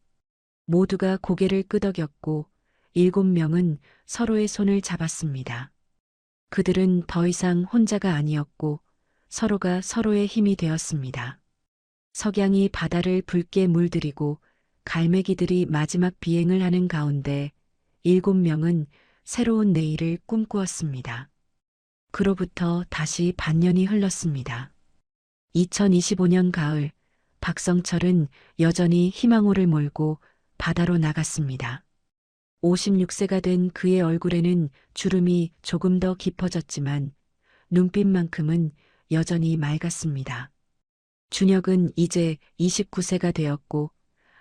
모두가 고개를 끄덕였고 7명은 서로의 손을 잡았습니다. 그들은 더 이상 혼자가 아니었고 서로가 서로의 힘이 되었습니다. 석양이 바다를 붉게 물들이고 갈매기들이 마지막 비행을 하는 가운데 7명은 새로운 내일을 꿈꾸었습니다. 그로부터 다시 반년이 흘렀습니다. 2025년 가을, 박성철은 여전히 희망호를 몰고 바다로 나갔습니다. 56세가 된 그의 얼굴에는 주름이 조금 더 깊어졌지만 눈빛만큼은 여전히 맑았습니다. 준혁은 이제 29세가 되었고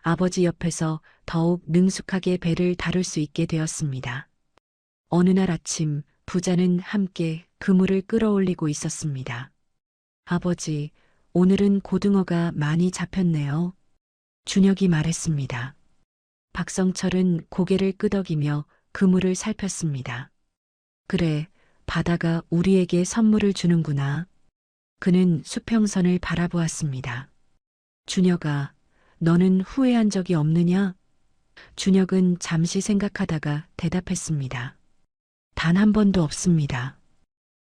아버지 옆에서 더욱 능숙하게 배를 다룰 수 있게 되었습니다. 어느 날 아침 부자는 함께 그물을 끌어올리고 있었습니다. 아버지, 오늘은 고등어가 많이 잡혔네요. 준혁이 말했습니다. 박성철은 고개를 끄덕이며 그물을 살폈습니다. 그래, 바다가 우리에게 선물을 주는구나. 그는 수평선을 바라보았습니다. 준혁아, 너는 후회한 적이 없느냐? 준혁은 잠시 생각하다가 대답했습니다. 단 한 번도 없습니다.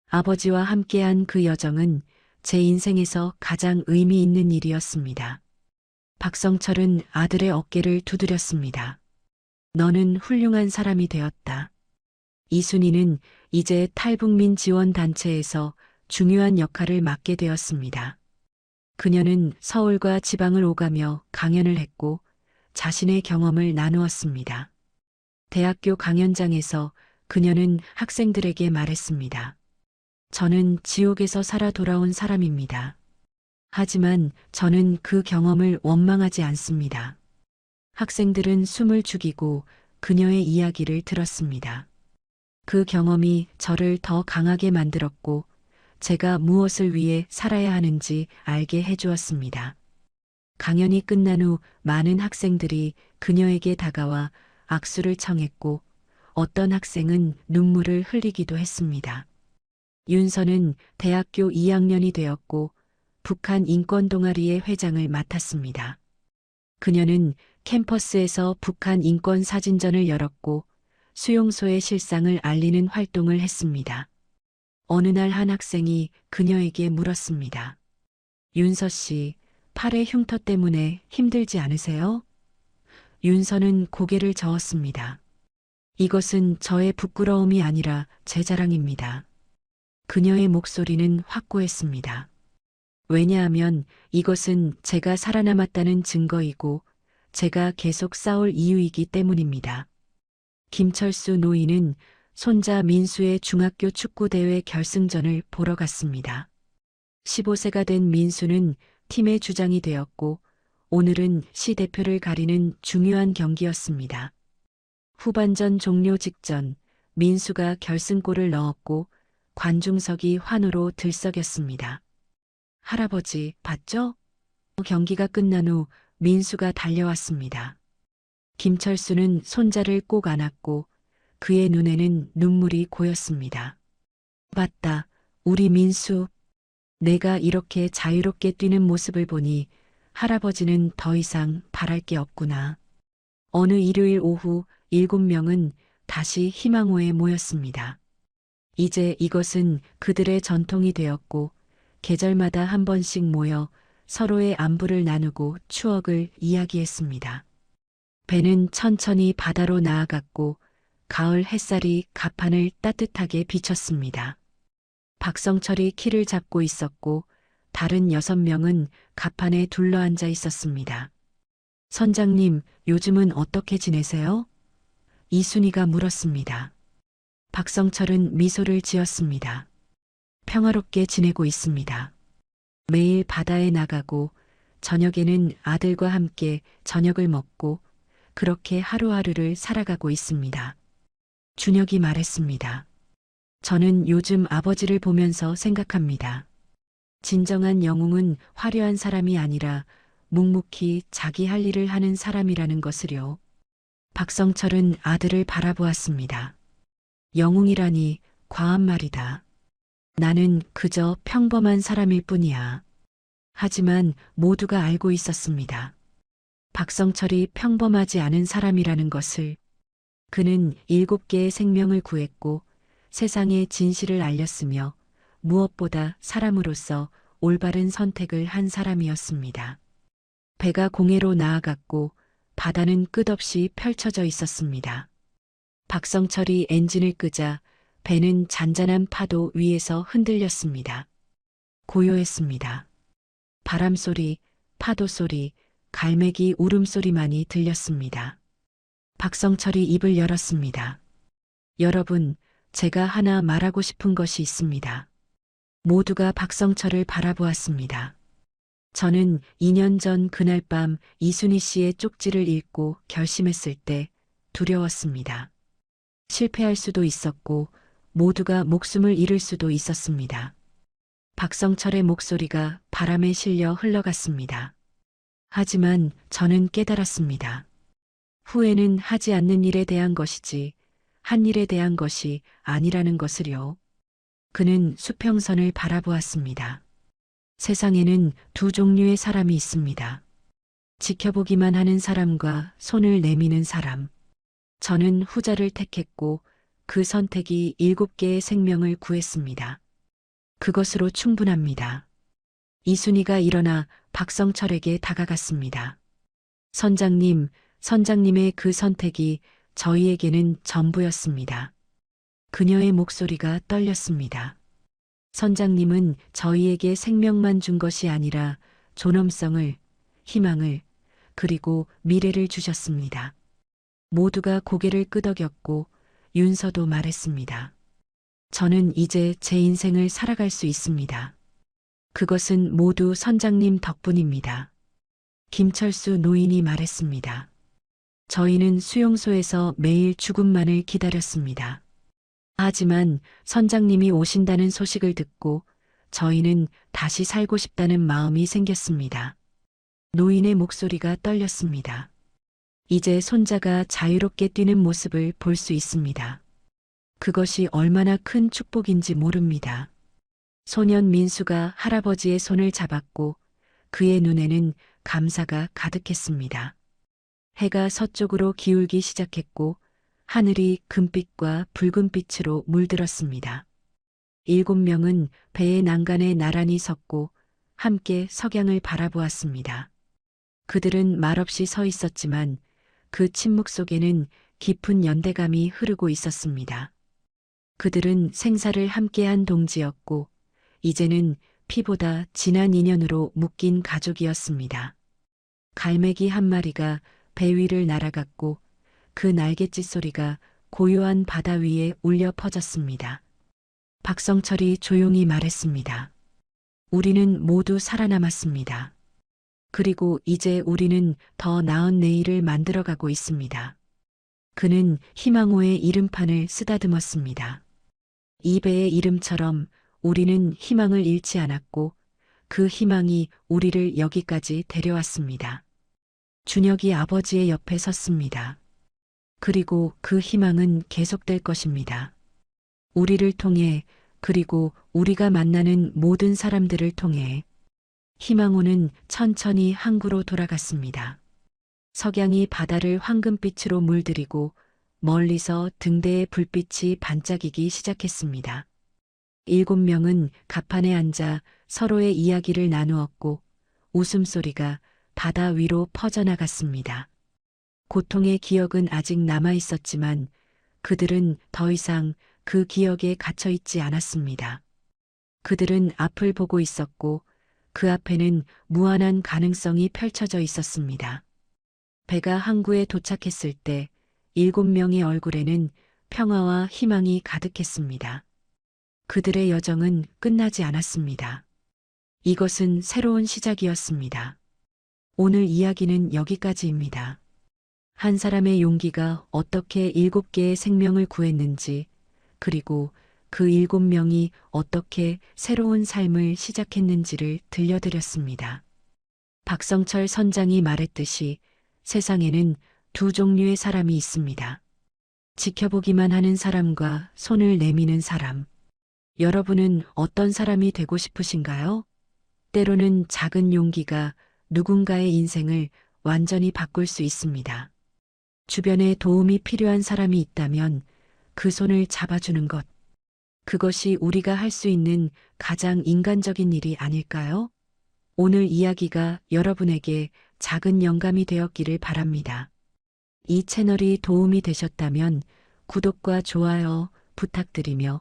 아버지와 함께한 그 여정은 제 인생에서 가장 의미 있는 일이었습니다. 박성철은 아들의 어깨를 두드렸습니다. 너는 훌륭한 사람이 되었다. 이순희는 이제 탈북민 지원단체에서 중요한 역할을 맡게 되었습니다. 그녀는 서울과 지방을 오가며 강연을 했고 자신의 경험을 나누었습니다. 대학교 강연장에서 그녀는 학생들에게 말했습니다. 저는 지옥에서 살아 돌아온 사람입니다. 하지만 저는 그 경험을 원망하지 않습니다. 학생들은 숨을 죽이고 그녀의 이야기를 들었습니다. 그 경험이 저를 더 강하게 만들었고 제가 무엇을 위해 살아야 하는지 알게 해주었습니다. 강연이 끝난 후 많은 학생들이 그녀에게 다가와 악수를 청했고 어떤 학생은 눈물을 흘리기도 했습니다. 윤서는 대학교 2학년이 되었고 북한 인권 동아리의 회장을 맡았습니다. 그녀는 캠퍼스에서 북한 인권 사진전을 열었고 수용소의 실상을 알리는 활동을 했습니다. 어느 날 한 학생이 그녀에게 물었습니다. 윤서 씨, 팔의 흉터 때문에 힘들지 않으세요? 윤서는 고개를 저었습니다. 이것은 저의 부끄러움이 아니라 제 자랑입니다. 그녀의 목소리는 확고했습니다. 왜냐하면 이것은 제가 살아남았다는 증거이고 제가 계속 싸울 이유이기 때문입니다. 김철수 노인은 손자 민수의 중학교 축구대회 결승전을 보러 갔습니다. 15세가 된 민수는 팀의 주장이 되었고 오늘은 시 대표를 가리는 중요한 경기였습니다. 후반전 종료 직전 민수가 결승골을 넣었고 관중석이 환호로 들썩였습니다. 할아버지, 봤죠? 경기가 끝난 후 민수가 달려왔습니다. 김철수는 손자를 꼭 안았고 그의 눈에는 눈물이 고였습니다. 봤다, 우리 민수. 내가 이렇게 자유롭게 뛰는 모습을 보니 할아버지는 더 이상 바랄 게 없구나. 어느 일요일 오후 7명은 다시 희망호에 모였습니다. 이제 이것은 그들의 전통이 되었고 계절마다 한 번씩 모여 서로의 안부를 나누고 추억을 이야기했습니다. 배는 천천히 바다로 나아갔고 가을 햇살이 갑판을 따뜻하게 비쳤습니다. 박성철이 키를 잡고 있었고 다른 6명은 갑판에 둘러앉아 있었습니다. 선장님, 요즘은 어떻게 지내세요? 이순희가 물었습니다. 박성철은 미소를 지었습니다. 평화롭게 지내고 있습니다. 매일 바다에 나가고 저녁에는 아들과 함께 저녁을 먹고 그렇게 하루하루를 살아가고 있습니다. 준혁이 말했습니다. 저는 요즘 아버지를 보면서 생각합니다. 진정한 영웅은 화려한 사람이 아니라 묵묵히 자기 할 일을 하는 사람이라는 것을요. 박성철은 아들을 바라보았습니다. 영웅이라니 과한 말이다. 나는 그저 평범한 사람일 뿐이야. 하지만 모두가 알고 있었습니다. 박성철이 평범하지 않은 사람이라는 것을. 그는 7개의 생명을 구했고 세상에 진실을 알렸으며 무엇보다 사람으로서 올바른 선택을 한 사람이었습니다. 배가 공해로 나아갔고 바다는 끝없이 펼쳐져 있었습니다. 박성철이 엔진을 끄자 배는 잔잔한 파도 위에서 흔들렸습니다. 고요했습니다. 바람소리, 파도소리, 갈매기 울음소리만이 들렸습니다. 박성철이 입을 열었습니다. 여러분, 제가 하나 말하고 싶은 것이 있습니다. 모두가 박성철을 바라보았습니다. 저는 2년 전 그날 밤 이순희 씨의 쪽지를 읽고 결심했을 때 두려웠습니다. 실패할 수도 있었고 모두가 목숨을 잃을 수도 있었습니다. 박성철의 목소리가 바람에 실려 흘러갔습니다. 하지만 저는 깨달았습니다. 후회는 하지 않는 일에 대한 것이지 한 일에 대한 것이 아니라는 것을요. 그는 수평선을 바라보았습니다. 세상에는 두 종류의 사람이 있습니다. 지켜보기만 하는 사람과 손을 내미는 사람. 저는 후자를 택했고 그 선택이 7개의 생명을 구했습니다. 그것으로 충분합니다. 이순희가 일어나 박성철에게 다가갔습니다. 선장님, 선장님의 그 선택이 저희에게는 전부였습니다. 그녀의 목소리가 떨렸습니다. 선장님은 저희에게 생명만 준 것이 아니라 존엄성을, 희망을, 그리고 미래를 주셨습니다. 모두가 고개를 끄덕였고 윤서도 말했습니다. 저는 이제 제 인생을 살아갈 수 있습니다. 그것은 모두 선장님 덕분입니다. 김철수 노인이 말했습니다. 저희는 수용소에서 매일 죽음만을 기다렸습니다. 하지만 선장님이 오신다는 소식을 듣고 저희는 다시 살고 싶다는 마음이 생겼습니다. 노인의 목소리가 떨렸습니다. 이제 손자가 자유롭게 뛰는 모습을 볼 수 있습니다. 그것이 얼마나 큰 축복인지 모릅니다. 소년 민수가 할아버지의 손을 잡았고 그의 눈에는 감사가 가득했습니다. 해가 서쪽으로 기울기 시작했고 하늘이 금빛과 붉은빛으로 물들었습니다. 7명은 배의 난간에 나란히 섰고 함께 석양을 바라보았습니다. 그들은 말없이 서 있었지만 그 침묵 속에는 깊은 연대감이 흐르고 있었습니다. 그들은 생사를 함께한 동지였고 이제는 피보다 진한 인연으로 묶인 가족이었습니다. 갈매기 한 마리가 배 위를 날아갔고 그 날갯짓 소리가 고요한 바다 위에 울려 퍼졌습니다. 박성철이 조용히 말했습니다. 우리는 모두 살아남았습니다. 그리고 이제 우리는 더 나은 내일을 만들어가고 있습니다. 그는 희망호의 이름판을 쓰다듬었습니다. 이 배의 이름처럼 우리는 희망을 잃지 않았고 그 희망이 우리를 여기까지 데려왔습니다. 준혁이 아버지의 옆에 섰습니다. 그리고 그 희망은 계속될 것입니다. 우리를 통해 그리고 우리가 만나는 모든 사람들을 통해 희망호는 천천히 항구로 돌아갔습니다. 석양이 바다를 황금빛으로 물들이고 멀리서 등대의 불빛이 반짝이기 시작했습니다. 7명은 갑판에 앉아 서로의 이야기를 나누었고 웃음소리가 바다 위로 퍼져나갔습니다. 고통의 기억은 아직 남아 있었지만 그들은 더 이상 그 기억에 갇혀 있지 않았습니다. 그들은 앞을 보고 있었고 그 앞에는 무한한 가능성이 펼쳐져 있었습니다. 배가 항구에 도착했을 때 7명의 얼굴에는 평화와 희망이 가득했습니다. 그들의 여정은 끝나지 않았습니다. 이것은 새로운 시작이었습니다. 오늘 이야기는 여기까지입니다. 한 사람의 용기가 어떻게 7개의 생명을 구했는지, 그리고 그 7명이 어떻게 새로운 삶을 시작했는지를 들려드렸습니다. 박성철 선장이 말했듯이 세상에는 두 종류의 사람이 있습니다. 지켜보기만 하는 사람과 손을 내미는 사람. 여러분은 어떤 사람이 되고 싶으신가요? 때로는 작은 용기가 누군가의 인생을 완전히 바꿀 수 있습니다. 주변에 도움이 필요한 사람이 있다면 그 손을 잡아주는 것. 그것이 우리가 할 수 있는 가장 인간적인 일이 아닐까요? 오늘 이야기가 여러분에게 작은 영감이 되었기를 바랍니다. 이 채널이 도움이 되셨다면 구독과 좋아요 부탁드리며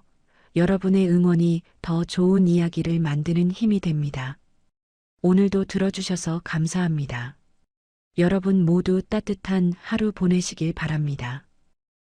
여러분의 응원이 더 좋은 이야기를 만드는 힘이 됩니다. 오늘도 들어주셔서 감사합니다. 여러분 모두 따뜻한 하루 보내시길 바랍니다.